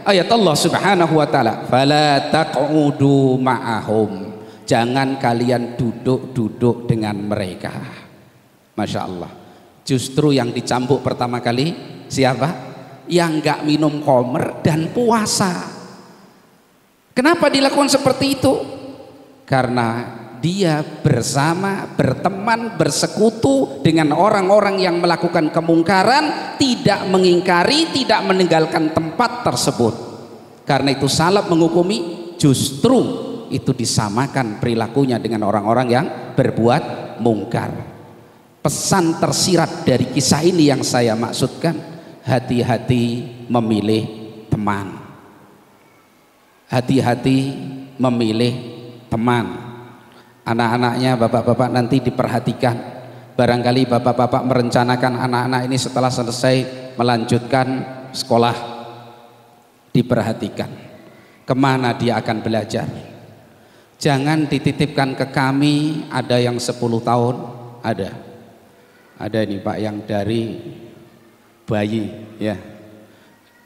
ayat Allah Subhanahu wa taala, "Fala taq'udu ma'ahum." Jangan kalian duduk-duduk dengan mereka. Masya Allah. Justru yang dicambuk pertama kali siapa? Yang gak minum khamr dan puasa. Kenapa dilakukan seperti itu? Karena dia bersama, berteman, bersekutu dengan orang-orang yang melakukan kemungkaran, tidak mengingkari, tidak meninggalkan tempat tersebut. Karena itu salaf menghukumi justru itu disamakan perilakunya dengan orang-orang yang berbuat mungkar. Pesan tersirat dari kisah ini yang saya maksudkan, hati-hati memilih teman. Hati-hati memilih teman. Anak-anaknya bapak-bapak nanti diperhatikan. Barangkali bapak-bapak merencanakan anak-anak ini setelah selesai melanjutkan sekolah, diperhatikan kemana dia akan belajar. Jangan dititipkan ke kami. Ada yang 10 tahun, ada ini Pak yang dari bayi ya,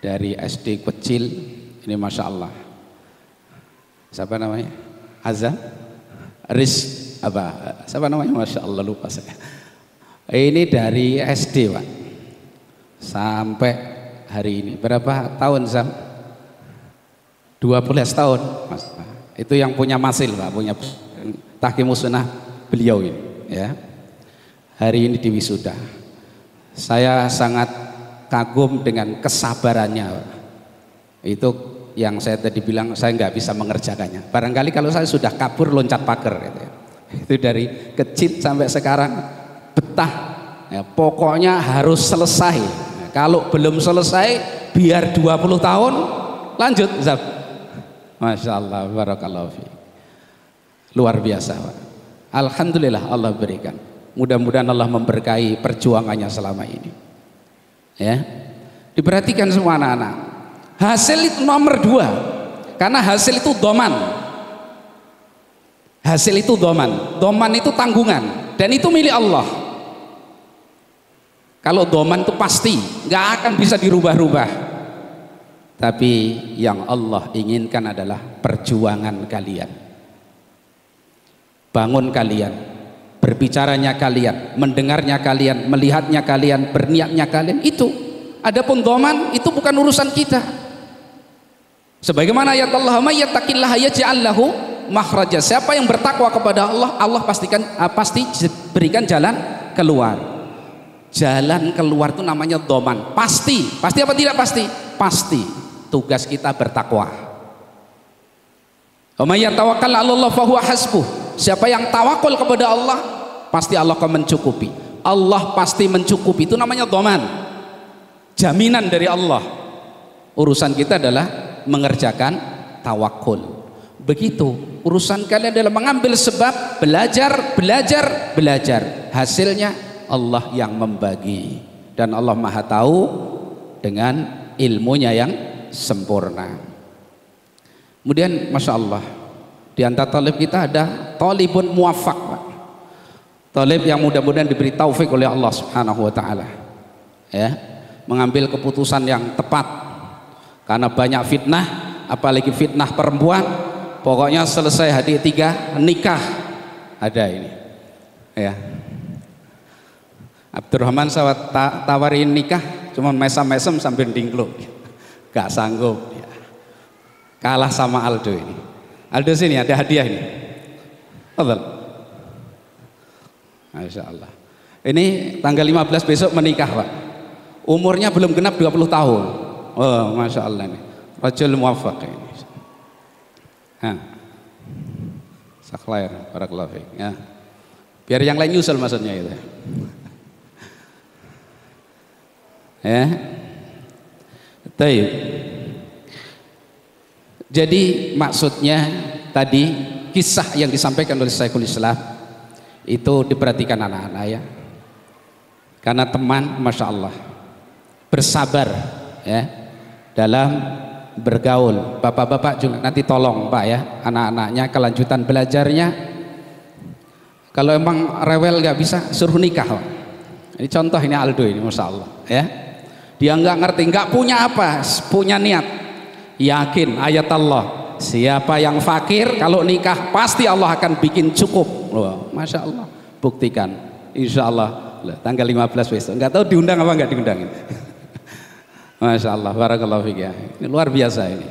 dari SD kecil ini, Masya Allah. Siapa namanya? Azam siapa namanya? Masya Allah, lupa saya. Ini dari SD Pak sampai hari ini. Berapa tahun Zam? 12 tahun Mas. Itu yang punya masil Pak, punya Tahqimus Sunnah beliau ini ya. Hari ini diwisuda. Saya sangat kagum dengan kesabarannya Pak. Itu yang saya tadi bilang, saya nggak bisa mengerjakannya. Barangkali kalau saya sudah kabur loncat pagar gitu ya. Itu dari kecil sampai sekarang betah ya, pokoknya harus selesai. Kalau belum selesai biar 20 tahun lanjut Zab. Masya Allah, barakallahu fi. Luar biasa Pak. Alhamdulillah Allah berikan. Mudah-mudahan Allah memberkahi perjuangannya selama ini ya. Diperhatikan semua anak-anak. Hasil itu nomor 2, karena hasil itu doman. Hasil itu doman. Doman itu tanggungan, dan itu milik Allah. Kalau doman itu pasti nggak akan bisa dirubah-rubah. Tapi yang Allah inginkan adalah perjuangan kalian. Bangun kalian, berbicaranya kalian, mendengarnya kalian, melihatnya kalian, berniatnya kalian, itu. Adapun doman itu bukan urusan kita. Sebagaimana ayat Allah, "May yattaqillaha yaj'al lahu makhraja." Siapa yang bertakwa kepada Allah, Allah pasti berikan jalan keluar. Jalan keluar itu namanya doman. Pasti apa tidak pasti? Pasti. Tugas kita bertakwa. "Wa may yatawakkal 'ala Allah fa huwa hasbuh." Siapa yang tawakal kepada Allah, pasti Allah akan mencukupi. Allah pasti mencukupi. Itu namanya doman. Jaminan dari Allah. Urusan kita adalah mengerjakan tawakul. Begitu urusan kalian adalah mengambil sebab, belajar. Hasilnya Allah yang membagi, dan Allah Maha tahu dengan ilmunya yang sempurna. Kemudian Masya Allah, di antara talib kita ada talibun muwaffaq, talib yang mudah-mudahan diberi taufik oleh Allah Subhanahu wa taala ya, mengambil keputusan yang tepat. Karena banyak fitnah, apalagi fitnah perempuan. Pokoknya selesai hari 3 nikah. Ada ini ya, Abdurrahman saya tawarin nikah, cuma mesem-mesem sambil dingkluk, gak sanggup ya. Kalah sama Aldo ini. Aldo sini ada hadiah ini. Fadhal. Masya Allah. Ini tanggal 15 besok menikah Pak. Umurnya belum genap 20 tahun. Oh, Masya Allah nih, rajul muwaffaq ini. Sakhlair, barakallahu fiik. Ya. Biar yang lain nyusul maksudnya itu. Ya. Baik. Jadi maksudnya tadi kisah yang disampaikan oleh Syekhul Islam itu diperhatikan anak-anak ya. Karena teman, Masya Allah, bersabar ya dalam bergaul. Bapak-bapak juga nanti tolong Pak ya, anak-anaknya kelanjutan belajarnya. Kalau emang rewel nggak bisa, suruh nikah Pak. Ini contoh, ini Aldo ini, masya Allah ya. Dia nggak ngerti, nggak punya apa, punya niat, yakin ayat Allah, siapa yang fakir kalau nikah pasti Allah akan bikin cukup. Wah, masya Allah, buktikan, insya Allah tanggal 15 besok. Nggak tahu diundang apa nggak diundang. Masya Allah, barakallahu fiik ya. Ini luar biasa ini.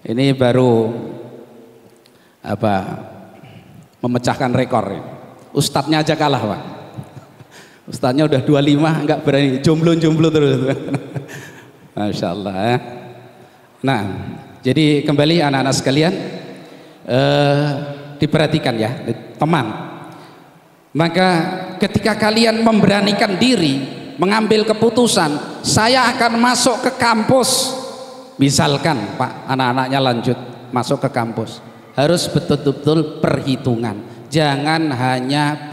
Ini baru apa? Memecahkan rekor ini. Ustadznya aja kalah Pak. Ustadznya udah 25 nggak berani, jomblo terus. Masya Allah ya. Nah, jadi kembali anak-anak sekalian, diperhatikan ya teman. Maka ketika kalian memberanikan diri mengambil keputusan, saya akan masuk ke kampus, misalkan Pak, anak-anaknya lanjut masuk ke kampus, harus betul-betul perhitungan. Jangan hanya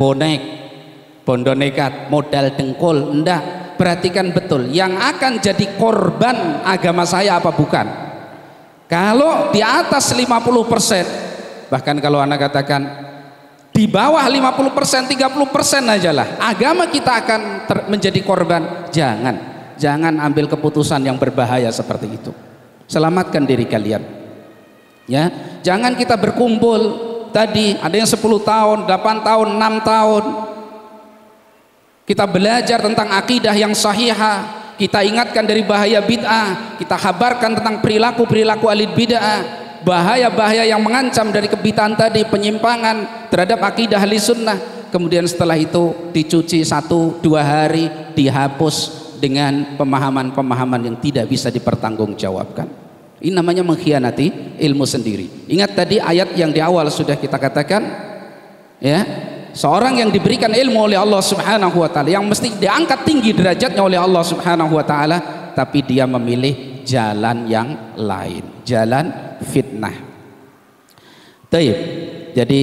bondo nekat, modal dengkul, enggak. Perhatikan betul, yang akan jadi korban agama saya apa bukan. Kalau di atas 50%, bahkan kalau anak katakan di bawah 50%, 30% aja lah, agama kita akan menjadi korban. Jangan ambil keputusan yang berbahaya seperti itu. Selamatkan diri kalian ya. Jangan kita berkumpul tadi, ada yang 10 tahun, 8 tahun, 6 tahun, kita belajar tentang akidah yang sahihah, kita ingatkan dari bahaya bid'ah, kita kabarkan tentang perilaku ahli bid'ah, bahaya-bahaya yang mengancam dari kebid'ahan tadi, penyimpangan terhadap akidah ahli sunnah. Kemudian setelah itu dicuci 1-2 hari, dihapus dengan pemahaman-pemahaman yang tidak bisa dipertanggungjawabkan. Ini namanya mengkhianati ilmu sendiri. Ingat tadi ayat yang di awal sudah kita katakan ya, seorang yang diberikan ilmu oleh Allah Subhanahu wa taala, yang mesti diangkat tinggi derajatnya oleh Allah Subhanahu wa taala, tapi dia memilih jalan yang lain, jalan fitnah. Taib. Jadi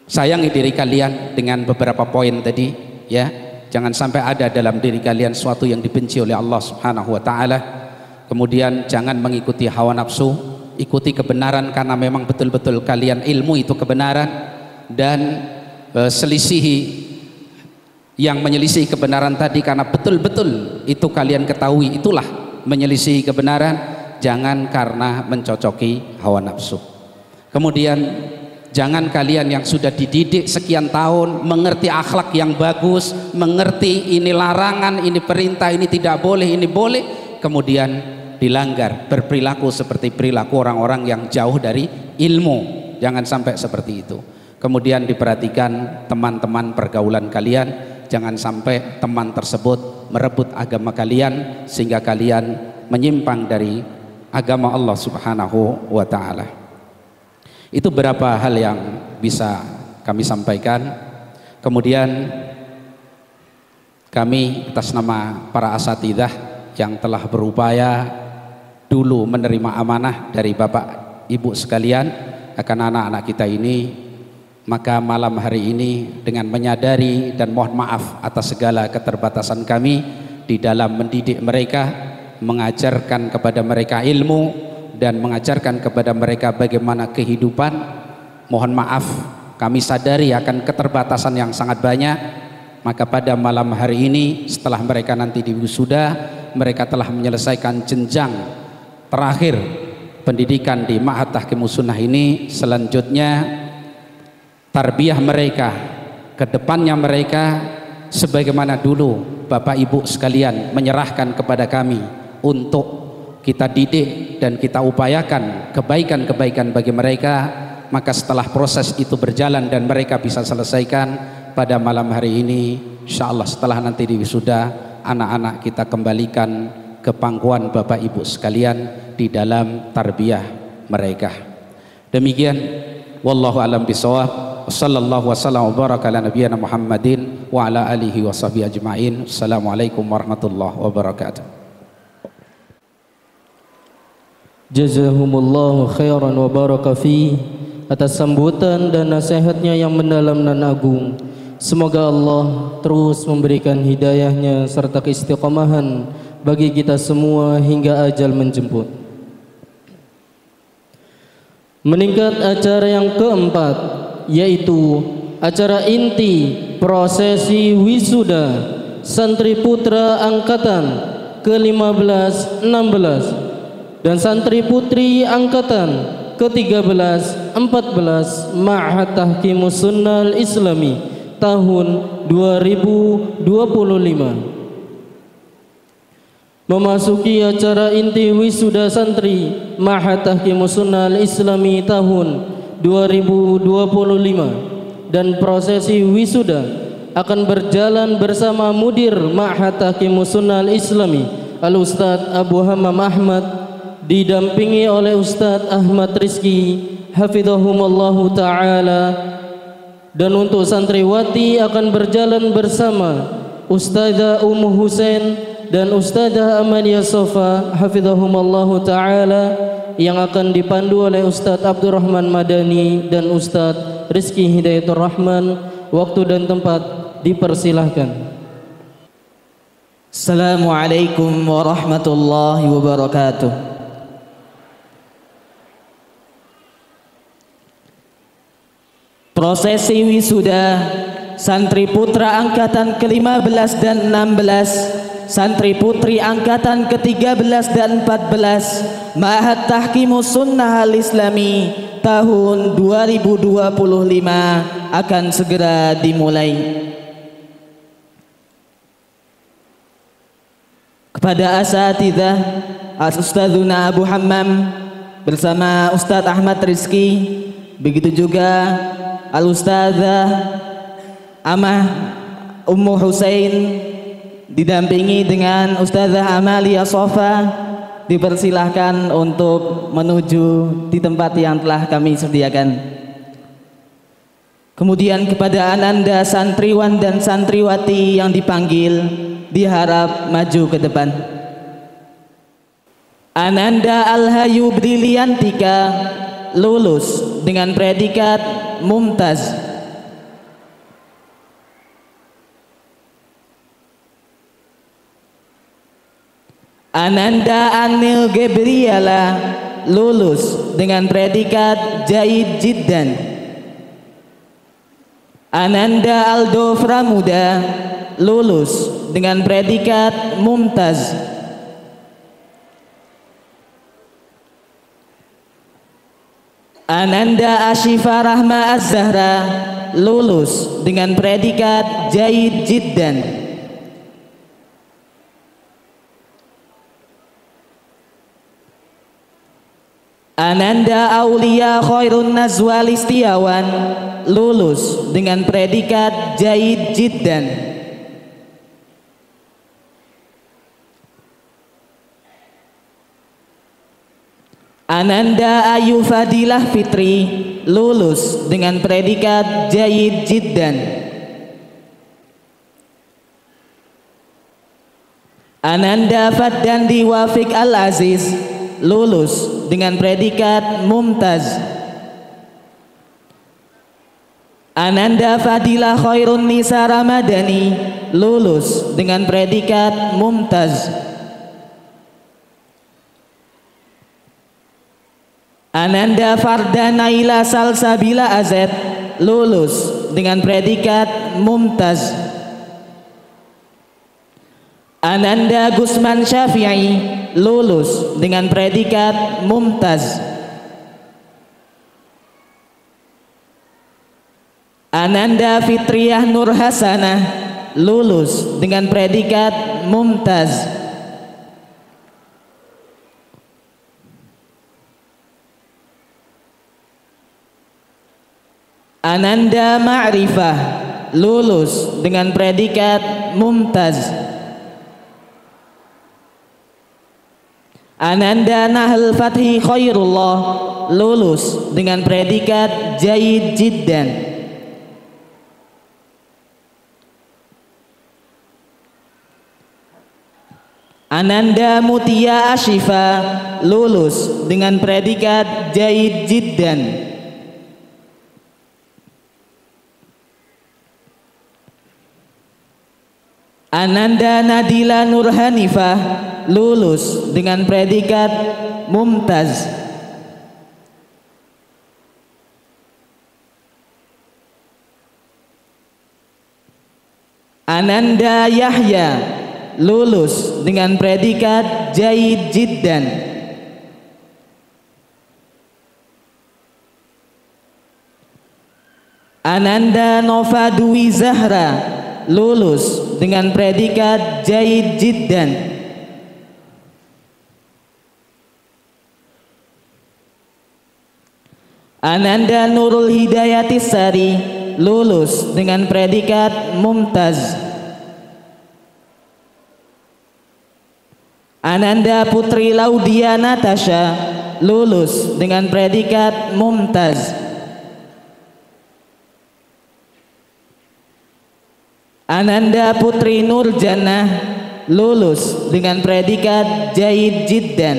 sayangi diri kalian dengan beberapa poin tadi ya. Jangan sampai ada dalam diri kalian sesuatu yang dibenci oleh Allah Subhanahu wa taala. Kemudian jangan mengikuti hawa nafsu, ikuti kebenaran karena memang betul-betul kalian ilmu itu kebenaran, dan selisihi yang menyelisihi kebenaran tadi karena betul-betul itu kalian ketahui itulah menyelisihi kebenaran. Jangan karena mencocoki hawa nafsu. Kemudian jangan kalian yang sudah dididik sekian tahun, mengerti akhlak yang bagus, mengerti ini larangan, ini perintah, ini tidak boleh, ini boleh, kemudian dilanggar, berperilaku seperti perilaku orang-orang yang jauh dari ilmu. Jangan sampai seperti itu. Kemudian diperhatikan teman-teman pergaulan kalian, jangan sampai teman tersebut merebut agama kalian sehingga kalian menyimpang dari agama Allah Subhanahu wa taala. Itu beberapa hal yang bisa kami sampaikan. Kemudian kami atas nama para asatidzah yang telah berupaya dulu menerima amanah dari Bapak Ibu sekalian akan anak-anak kita ini, maka malam hari ini dengan menyadari dan mohon maaf atas segala keterbatasan kami di dalam mendidik mereka, mengajarkan kepada mereka ilmu dan mengajarkan kepada mereka bagaimana kehidupan. Mohon maaf, kami sadari akan keterbatasan yang sangat banyak. Maka pada malam hari ini setelah mereka nanti diwisuda, mereka telah menyelesaikan jenjang terakhir pendidikan di Ma'had Tahkimus Sunnah ini. Selanjutnya tarbiyah mereka, kedepannya mereka sebagaimana dulu Bapak Ibu sekalian menyerahkan kepada kami untuk kita didik dan kita upayakan kebaikan-kebaikan bagi mereka. Maka setelah proses itu berjalan dan mereka bisa selesaikan pada malam hari ini, insyaallah setelah nanti diwisuda, anak-anak kita kembalikan ke pangkuan Bapak Ibu sekalian di dalam tarbiyah mereka. Demikian, wallahu alam bisawab. Sallallahu wasallam wa baraka ala nabiyyina Muhammadin wa ala alihi wa sahbihi ajma'in. Assalamualaikum warahmatullahi wabarakatuh. Jazahumullahu khairan wa baraka fi atas sambutan dan nasihatnya yang mendalam dan agung. Semoga Allah terus memberikan hidayahnya serta keistiqomahan bagi kita semua hingga ajal menjemput. Meningkat acara yang keempat, yaitu acara inti prosesi wisuda santri putra angkatan ke-15, 16 dan santri putri angkatan ke-13, 14 Ma'had Tahkimus Sunnah Islami tahun 2025. Memasuki acara inti wisuda santri Ma'had Tahkimus Sunnah Islami tahun 2025 dan prosesi wisuda akan berjalan bersama Mudir Ma'had Tahkimus Sunnah Islami Al-Ustadz Abu Hammam Ahmad, didampingi oleh Ustadz Ahmad Rizki hafidhahumallahu ta'ala, dan untuk santriwati akan berjalan bersama Ustadzah Ummu Husain dan Ustadzah Amalia Sofa hafidhahumallahu ta'ala, yang akan dipandu oleh Ustadz Abdurrahman Madani dan Ustadz Rizki Hidayatur Rahman. Waktu dan tempat dipersilahkan. Assalamualaikum warahmatullahi wabarakatuh. Prosesi wisuda santri putra angkatan ke-15 dan 16, santri putri angkatan ke-13 dan 14 Ma'had Tahkimus Sunnah Al-Islami tahun 2025 akan segera dimulai. Kepada asatidzah Ustadzuna Abu Hammam bersama Ustadz Ahmad Rizki, begitu juga Al-Ustadzah Amah Ummu Husain didampingi dengan Ustadzah Amalia Sofa, dipersilahkan untuk menuju di tempat yang telah kami sediakan. Kemudian kepada ananda santriwan dan santriwati yang dipanggil, diharap maju ke depan. Ananda Alhayu Briliantika lulus dengan predikat Mumtaz. Ananda Anil Gebriala lulus dengan predikat Jaid Jiddan. Ananda Aldo Framuda lulus dengan predikat Mumtaz. Ananda Ashifa Rahma Az-Zahra lulus dengan predikat Jaid Jiddan. Ananda Aulia Khairun Nazwal Istiawan lulus dengan predikat Jaid Jiddan. Ananda Ayu Fadilah Fitri lulus dengan predikat Jaid Jiddan. Ananda Faddandi Wafik Al-Aziz lulus dengan predikat Mumtaz. Ananda Fadilah Khairun Nisa Ramadhani lulus dengan predikat Mumtaz. Ananda Farda Naila Salsabila Azad lulus dengan predikat Mumtaz. Ananda Gusman Syafi'i lulus dengan predikat Mumtaz. Ananda Fitriyah Nur Hasanah lulus dengan predikat Mumtaz. Ananda Ma'rifah lulus dengan predikat Mumtaz. Ananda Nahl Fathi Khairullah lulus dengan predikat Jaid Jiddan. Ananda Mutia Ashifa lulus dengan predikat Jaid Jiddan. Ananda Nadila Nur Hanifah lulus dengan predikat Mumtaz. Ananda Yahya lulus dengan predikat Jayyid Jiddan. Ananda Nova Dwi Zahra lulus dengan predikat Jayyid Jiddan. Ananda Nurul Hidayatisari lulus dengan predikat Mumtaz. Ananda Putri Laudia Natasha lulus dengan predikat Mumtaz. Ananda Putri Nurjannah lulus dengan predikat Jayyid Jiddan.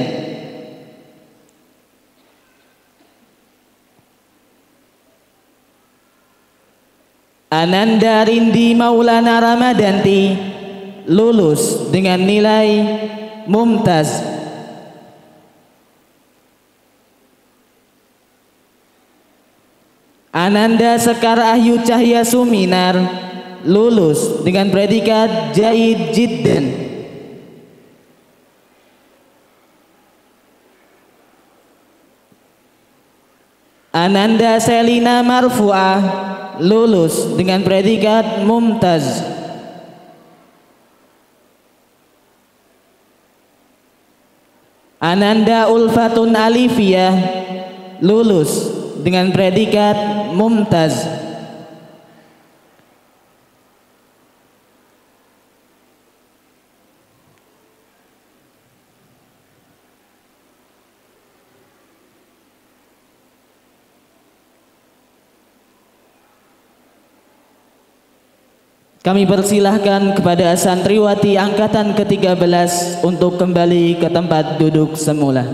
Ananda Rindi Maulana Ramadanti lulus dengan nilai Mumtaz. Ananda Sekar Ahyu Cahya Suminar lulus dengan predikat Jayyid Jiddan. Ananda Selina Marfu'ah lulus dengan predikat Mumtaz. Ananda Ulfatun Alifiyah lulus dengan predikat Mumtaz. Kami persilahkan kepada santriwati angkatan ke-13 untuk kembali ke tempat duduk semula.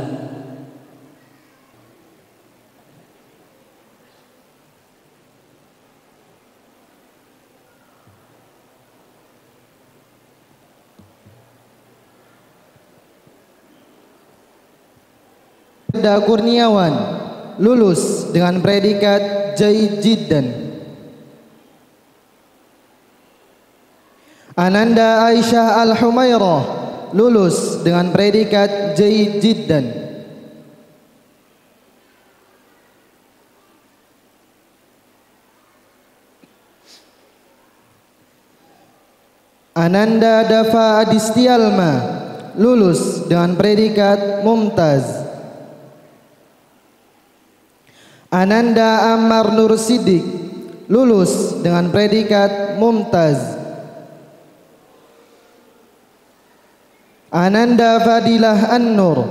Firda Kurniawan lulus dengan predikat Jayyid Jiddan. Ananda Aisyah Al-Humairah lulus dengan predikat Jayyid Jiddan. Ananda Dafa Adistialma lulus dengan predikat Mumtaz. Ananda Ammar Nur Siddiq lulus dengan predikat Mumtaz. Ananda Fadilah An-Nur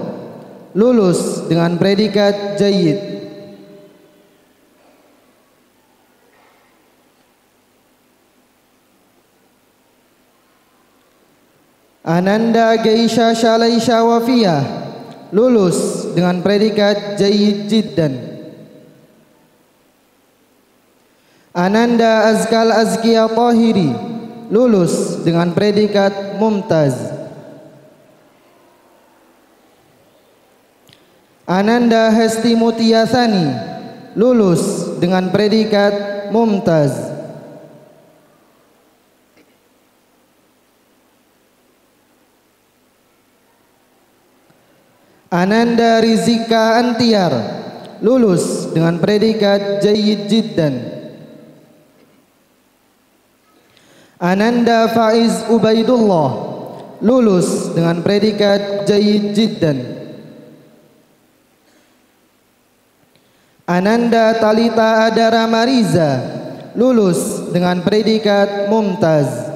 lulus dengan predikat Jayyid. Ananda Geisha Shalaisha Wafiyah lulus dengan predikat Jayyid Jiddan. Ananda Azkal Azkiya Tahiri lulus dengan predikat Mumtaz. Ananda Hesti Mutiasani lulus dengan predikat Mumtaz. Ananda Rizika Antiar lulus dengan predikat Jayyid Jiddan. Ananda Faiz Ubaidullah lulus dengan predikat Jayyid Jiddan. Ananda Talita Adara Mariza lulus dengan predikat Mumtaz.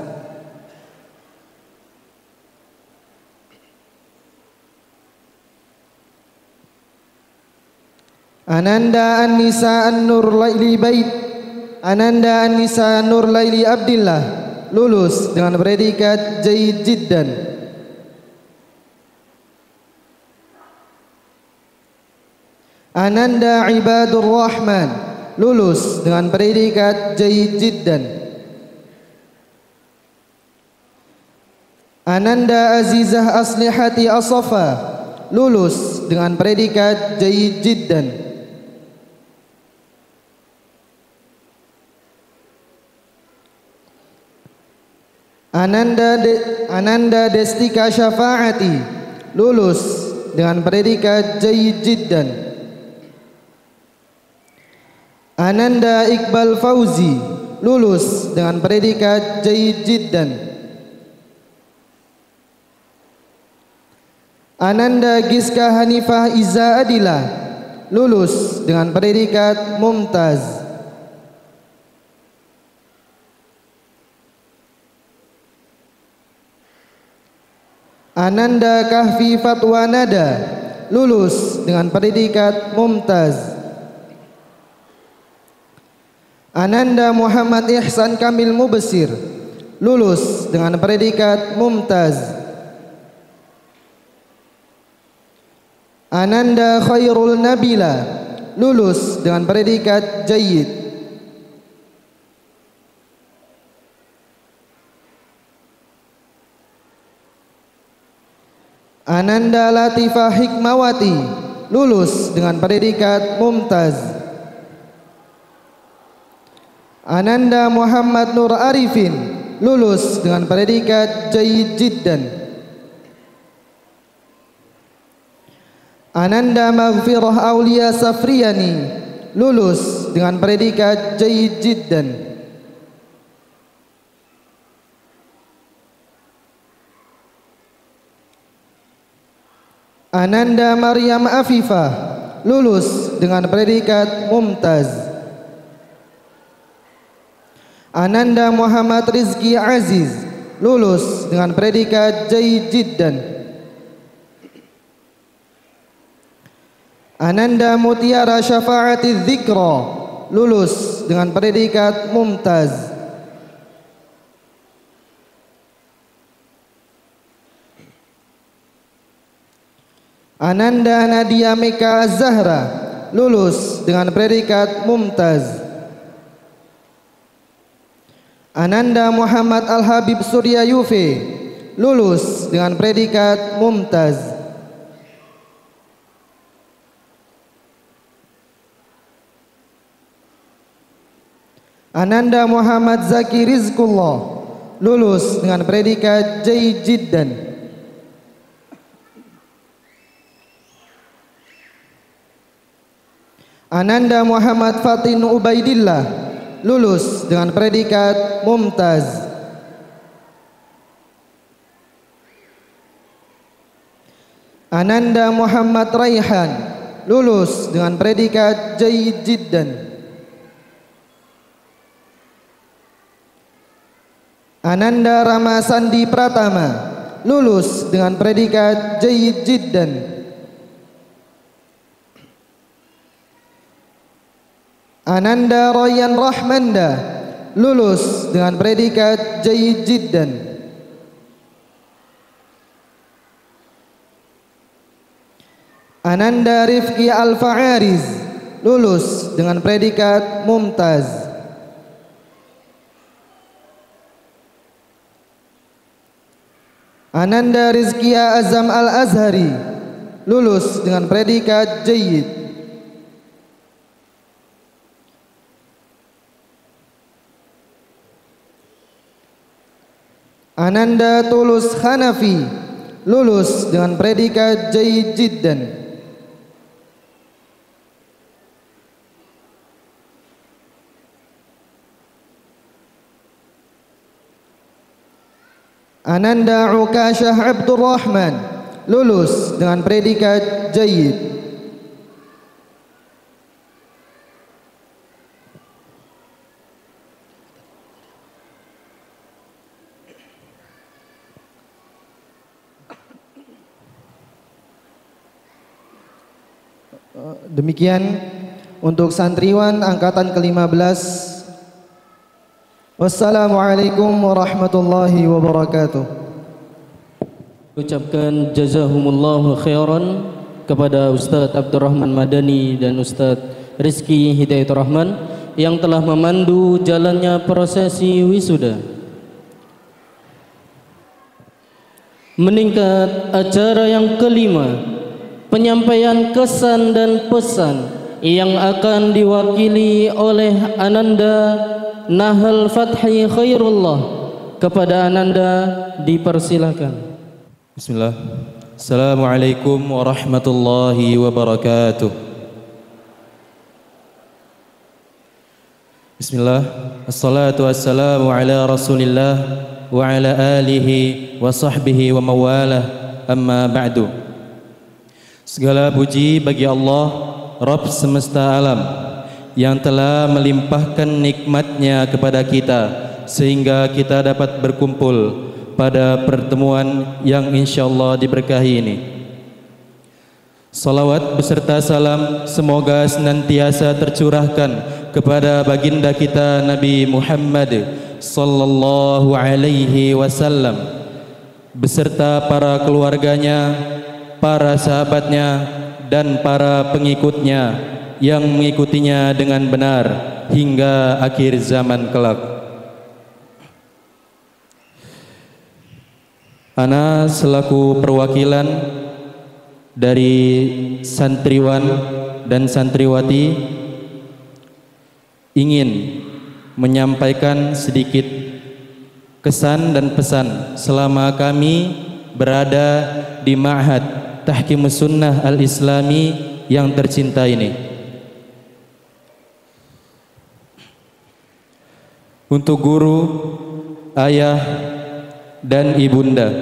Ananda An-Nisa An-Nur Laili Bait Ananda An-Nisa Nur Laili Abdillah lulus dengan predikat Jayyid Jiddan. Ananda Ibadur Rahman lulus dengan predikat Jayyid Jiddan. Ananda Azizah Aslihati Asafa lulus dengan predikat Jayyid Jiddan. Ananda Destika Syafaati, lulus dengan predikat Jayyid Jiddan. Ananda Iqbal Fauzi, lulus dengan predikat Jayyid Jiddan. Ananda Giska Hanifah Iza Adila, lulus dengan predikat Mumtaz. Ananda Kahfi Fatwa Nada, lulus dengan predikat Mumtaz. Ananda Muhammad Ihsan Kamil Mubesir, lulus dengan predikat Mumtaz. Ananda Khairul Nabila, lulus dengan predikat Jayyid. Ananda Latifah Hikmawati, lulus dengan predikat Mumtaz. Ananda Muhammad Nur Arifin, lulus dengan predikat Jayyid Jiddan. Ananda Maghfirah Aulia Safriyani, lulus dengan predikat Jayyid Jiddan. Ananda Maryam Afifah, lulus dengan predikat Mumtaz. Ananda Muhammad Rizki Aziz, lulus dengan predikat Jayyid Jiddan. Ananda Mutiara Syafaati Dzikra, lulus dengan predikat Mumtaz. Ananda Nadia Meka Zahra, lulus dengan predikat Mumtaz. Ananda Muhammad Al-Habib Surya Yufe, lulus dengan predikat Mumtaz. Ananda Muhammad Zaki Rizqullah, lulus dengan predikat Jayyid Jiddan. Ananda Muhammad Fatin Ubaidillah, lulus dengan predikat Mumtaz. Ananda Muhammad Raihan, lulus dengan predikat Jayyid Jiddan. Ananda Rama Sandi Pratama, lulus dengan predikat Jayyid Jiddan. Ananda Royan Rahmanda, lulus dengan predikat Jayyid Jiddan. Ananda Rifki Al-Fa'ariz, lulus dengan predikat Mumtaz. Ananda Rizkia Azam Al-Azhari, lulus dengan predikat Jayyid. Ananda Tulus Hanafi, lulus dengan predikat Jayyid Jiddan. Ananda Ukasyah Abdurrahman, lulus dengan predikat Jayyid. Demikian untuk santriwan angkatan ke-15. Wassalamualaikum warahmatullahi wabarakatuh. Ucapkan jazahumullahu khairan kepada Ustadz Abdurrahman Madani dan Ustadz Rizki Hidayatur Rahman yang telah memandu jalannya prosesi wisuda. Meningkat acara yang kelima, penyampaian kesan dan pesan yang akan diwakili oleh Ananda Nahal Fathi Khairullah, kepada Ananda dipersilahkan. Bismillah. Assalamualaikum warahmatullahi wabarakatuh. Bismillah. Assalatu wassalamu ala Rasulillah wa ala alihi wa sahbihi wa mawalah. Amma ba'du. Segala puji bagi Allah, Rabb semesta alam, yang telah melimpahkan nikmatnya kepada kita sehingga kita dapat berkumpul pada pertemuan yang insyaallah diberkahi ini. Salawat beserta salam semoga senantiasa tercurahkan kepada baginda kita Nabi Muhammad sallallahu alaihi wasallam beserta para keluarganya, para sahabatnya dan para pengikutnya yang mengikutinya dengan benar hingga akhir zaman kelak. Ana selaku perwakilan dari santriwan dan santriwati ingin menyampaikan sedikit kesan dan pesan selama kami berada di Ma'had Tahkimus Sunnah Al-Islami yang tercinta ini. Untuk guru, ayah, dan ibunda,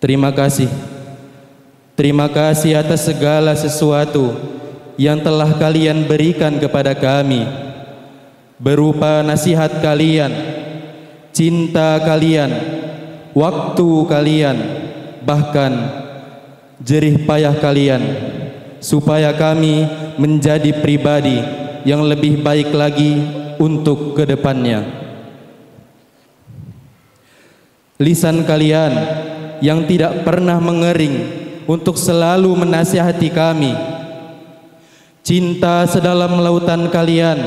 terima kasih. Terima kasih atas segala sesuatu yang telah kalian berikan kepada kami, berupa nasihat kalian, cinta kalian, waktu kalian, bahkan jerih payah kalian, supaya kami menjadi pribadi yang lebih baik lagi untuk kedepannya. Lisan kalian yang tidak pernah mengering untuk selalu menasihati kami, cinta sedalam lautan kalian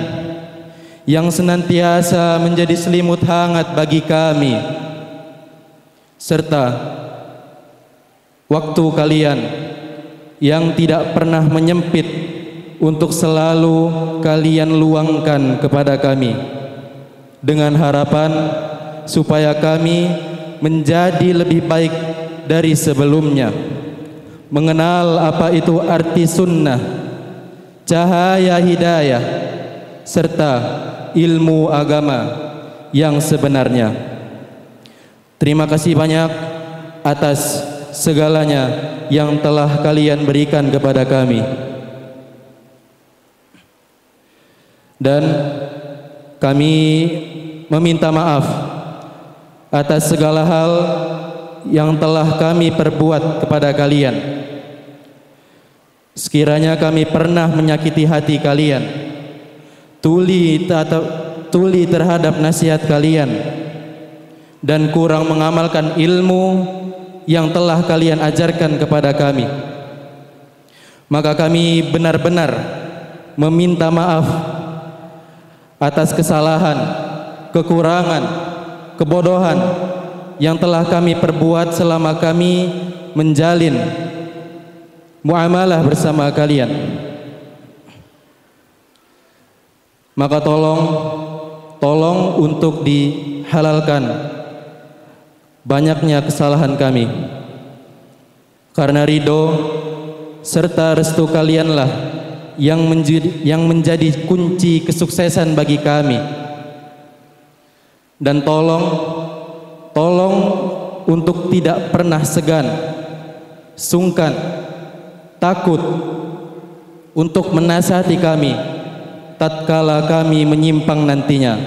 yang senantiasa menjadi selimut hangat bagi kami, serta waktu kalian yang tidak pernah menyempit untuk selalu kalian luangkan kepada kami, dengan harapan supaya kami menjadi lebih baik dari sebelumnya, mengenal apa itu arti sunnah, cahaya hidayah, serta ilmu agama yang sebenarnya. Terima kasih banyak atas segalanya yang telah kalian berikan kepada kami. Dan kami meminta maaf atas segala hal yang telah kami perbuat kepada kalian. Sekiranya kami pernah menyakiti hati kalian, tuli terhadap nasihat kalian, dan kurang mengamalkan ilmu yang telah kalian ajarkan kepada kami, maka kami benar-benar meminta maaf atas kesalahan, kekurangan, kebodohan yang telah kami perbuat selama kami menjalin muamalah bersama kalian. Maka tolong untuk dihalalkan banyaknya kesalahan kami, karena ridho serta restu kalianlah yang menjadi kunci kesuksesan bagi kami. Dan tolong untuk tidak pernah segan, sungkan, takut untuk menasihati kami tatkala kami menyimpang nantinya,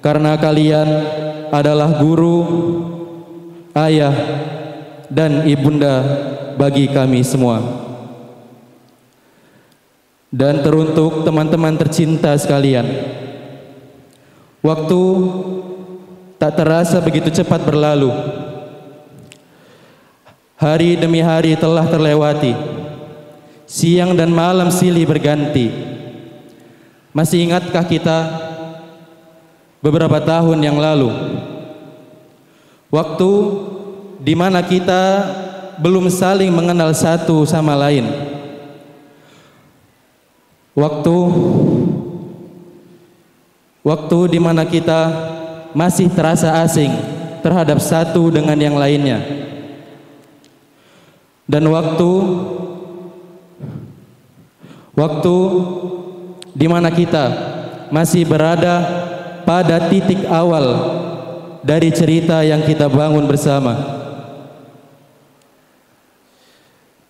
karena kalian adalah guru, ayah, dan ibunda bagi kami semua. Dan teruntuk teman-teman tercinta sekalian, waktu tak terasa begitu cepat berlalu. Hari demi hari telah terlewati, siang dan malam silih berganti. Masih ingatkah kita beberapa tahun yang lalu, waktu di mana kita belum saling mengenal satu sama lain, waktu Waktu di mana kita masih terasa asing terhadap satu dengan yang lainnya. Dan waktu di mana kita masih berada pada titik awal dari cerita yang kita bangun bersama.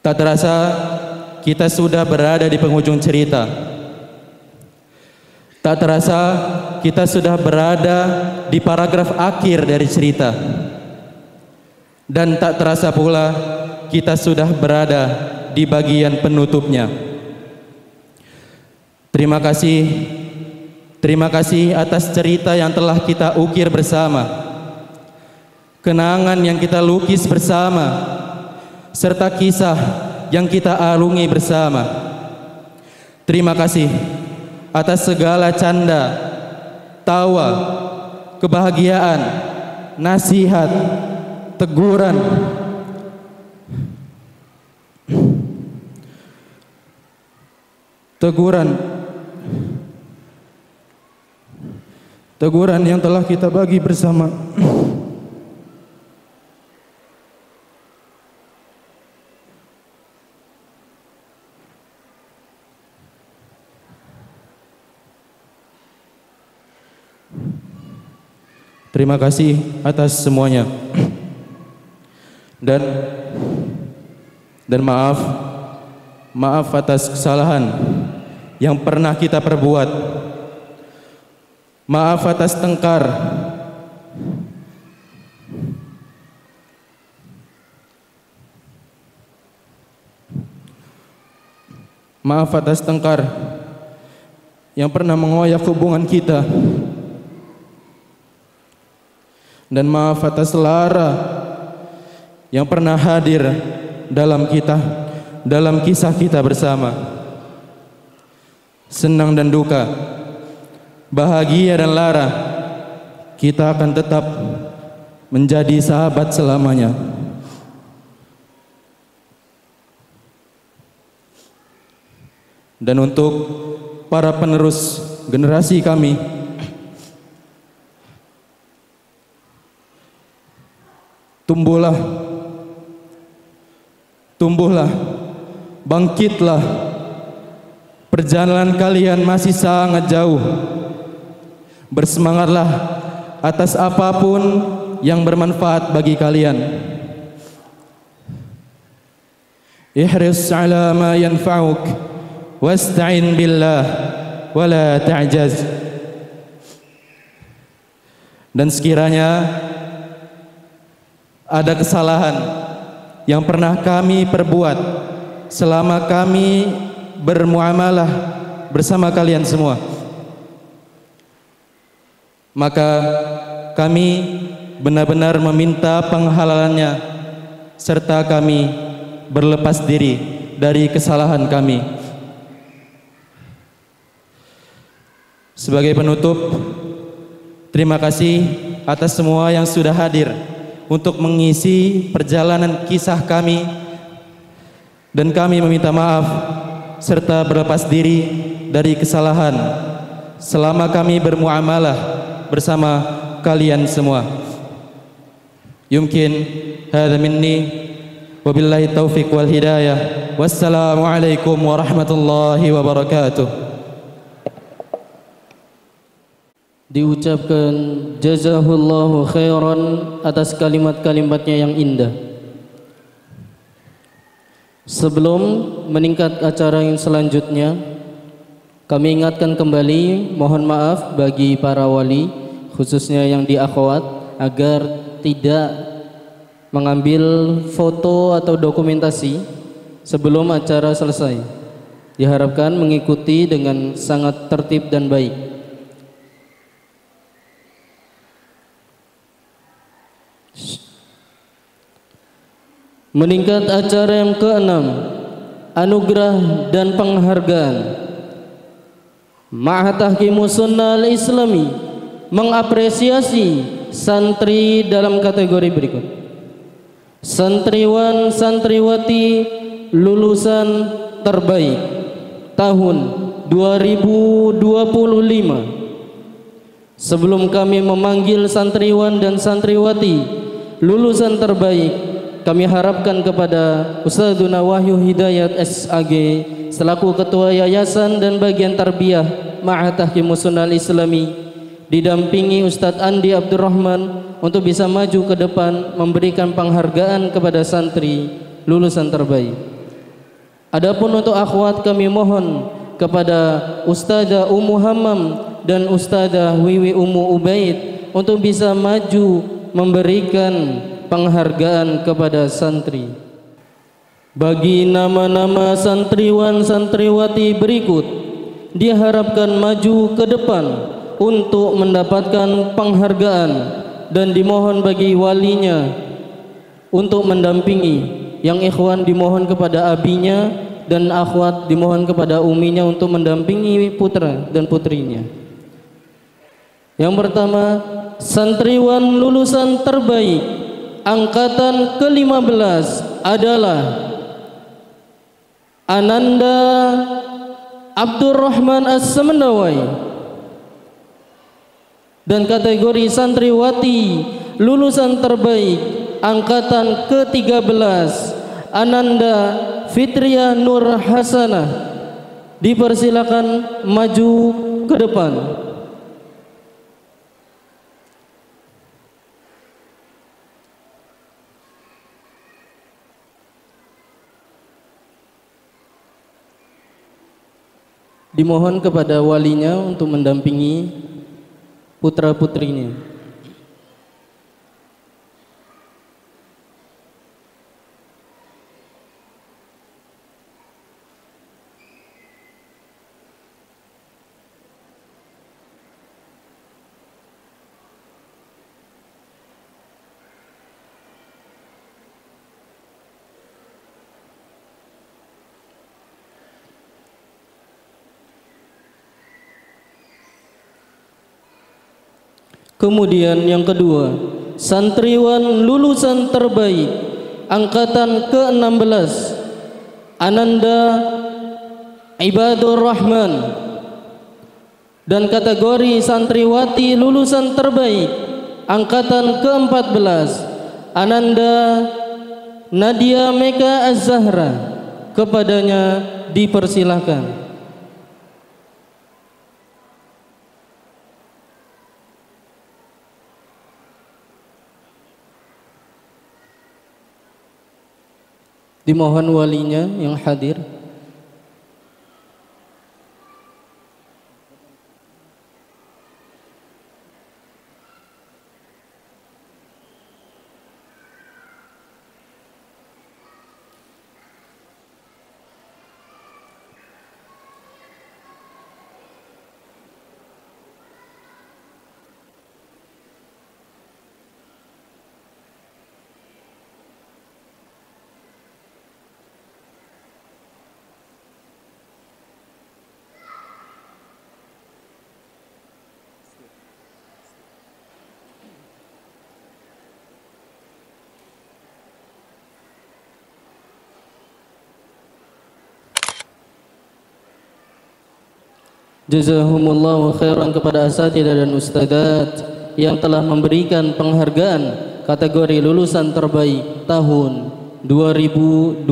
Tak terasa kita sudah berada di penghujung cerita. Tak terasa kita sudah berada di paragraf akhir dari cerita. Dan tak terasa pula kita sudah berada di bagian penutupnya. Terima kasih atas cerita yang telah kita ukir bersama, kenangan yang kita lukis bersama, serta kisah yang kita arungi bersama. Terima kasih atas segala canda, tawa, kebahagiaan, nasihat, teguran, yang telah kita bagi bersama. Terima kasih atas semuanya. Dan maaf atas kesalahan yang pernah kita perbuat. Maaf atas tengkar. Maaf atas tengkar yang pernah mengoyak hubungan kita. Dan maaf atas lara yang pernah hadir dalam kisah kita bersama. Senang dan duka, bahagia dan lara, kita akan tetap menjadi sahabat selamanya. Dan untuk para penerus generasi kami, tumbuhlah, bangkitlah. Perjalanan kalian masih sangat jauh. Bersemangatlah atas apapun yang bermanfaat bagi kalian. Ihris ala ma yanfa'uk wasta'in billah wala ta'jaz. Dan sekiranya ada kesalahan yang pernah kami perbuat selama kami bermuamalah bersama kalian semua, maka kami benar-benar meminta penghalalannya, serta kami berlepas diri dari kesalahan kami. Sebagai penutup, terima kasih atas semua yang sudah hadir untuk mengisi perjalanan kisah kami, dan kami meminta maaf serta berlepas diri dari kesalahan selama kami bermuamalah bersama kalian semua. Yumkin hadza minni wabillahi taufiq wal hidayah. Wassalamualaikum warahmatullahi wabarakatuh. Diucapkan jazahullahu khairan atas kalimat-kalimatnya yang indah. Sebelum meningkat acara yang selanjutnya, kami ingatkan kembali, mohon maaf bagi para wali, khususnya yang di akhwat, agar tidak mengambil foto atau dokumentasi sebelum acara selesai. Diharapkan mengikuti dengan sangat tertib dan baik. Meningkat acara yang ke-6, anugerah dan penghargaan. Ma'had Tahkimus Sunnah Al-Islami mengapresiasi santri dalam kategori berikut: santriwan santriwati lulusan terbaik tahun 2025 Sebelum kami memanggil santriwan dan santriwati lulusan terbaik, kami harapkan kepada Ustadzuna Wahyu Hidayat SAG selaku Ketua Yayasan dan Bagian Tarbiyah Ma'had Tahkimus Sunnah Islami, didampingi Ustadz Andi Abdurrahman untuk bisa maju ke depan memberikan penghargaan kepada santri lulusan terbaik. Adapun untuk akhwat, kami mohon kepada Ustadzah Ummu Hammam dan Ustadzah Wiwi Ummu Ubaid untuk bisa maju memberikan penghargaan kepada santri. Bagi nama-nama santriwan santriwati berikut diharapkan maju ke depan untuk mendapatkan penghargaan dan dimohon bagi walinya untuk mendampingi. Yang ikhwan dimohon kepada abinya dan akhwat dimohon kepada uminya untuk mendampingi putra dan putrinya. Yang pertama, santriwan lulusan terbaik angkatan ke-15 adalah Ananda Abdurrahman As-Semendawai. Dan kategori santriwati lulusan terbaik angkatan ke-13 Ananda Fitria Nur Hasanah. Dipersilakan maju ke depan. Dimohon kepada walinya untuk mendampingi putra-putrinya. Kemudian yang kedua, santriwan lulusan terbaik angkatan ke-16 Ananda Ibadur Rahman. Dan kategori santriwati lulusan terbaik angkatan ke-14 Ananda Nadia Meka Az-Zahra. Kepadanya dipersilahkan. Dimohon walinya yang hadir. Jazahumullahu khairan kepada asatidzah dan ustadzat yang telah memberikan penghargaan kategori lulusan terbaik tahun 2025.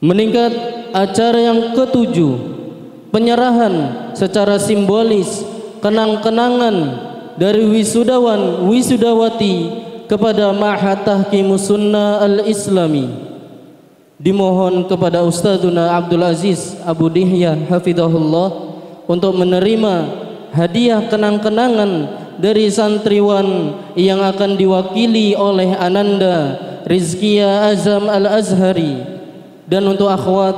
Meningkat acara yang ketujuh, penyerahan secara simbolis kenang-kenangan dari wisudawan wisudawati kepada Ma'had Tahkimus Sunnah Al-Islami. Dimohon kepada Ustadzuna Abdul Aziz Abu Dihya hafidhahullah untuk menerima hadiah kenang-kenangan dari santriwan yang akan diwakili oleh Ananda Rizkia Azam Al-Azhari. Dan untuk akhwat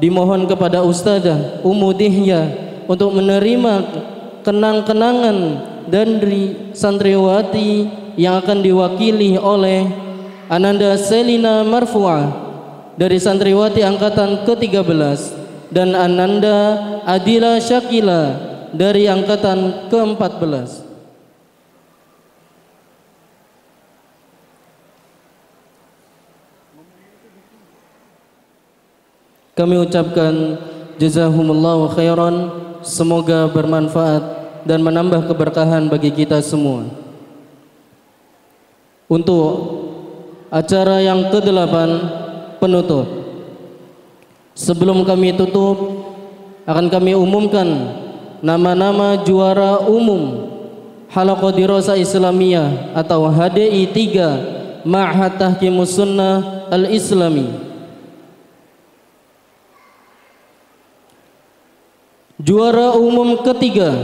dimohon kepada Ustadzah Ummu Dihya untuk menerima kenang-kenangan dari santriwati yang akan diwakili oleh Ananda Selina Marfu'ah dari santriwati angkatan ke-13 dan Ananda Adila Syakila dari angkatan ke-14. Kami ucapkan jazahumullahu khairan semoga bermanfaat dan menambah keberkahan bagi kita semua. Untuk acara yang ke-8 penutup, sebelum kami tutup akan kami umumkan nama-nama juara umum Halaqah Dirasah Islamiyah atau HDI 3 Ma'had Tahkimus Sunnah Al-Islami. Juara umum ketiga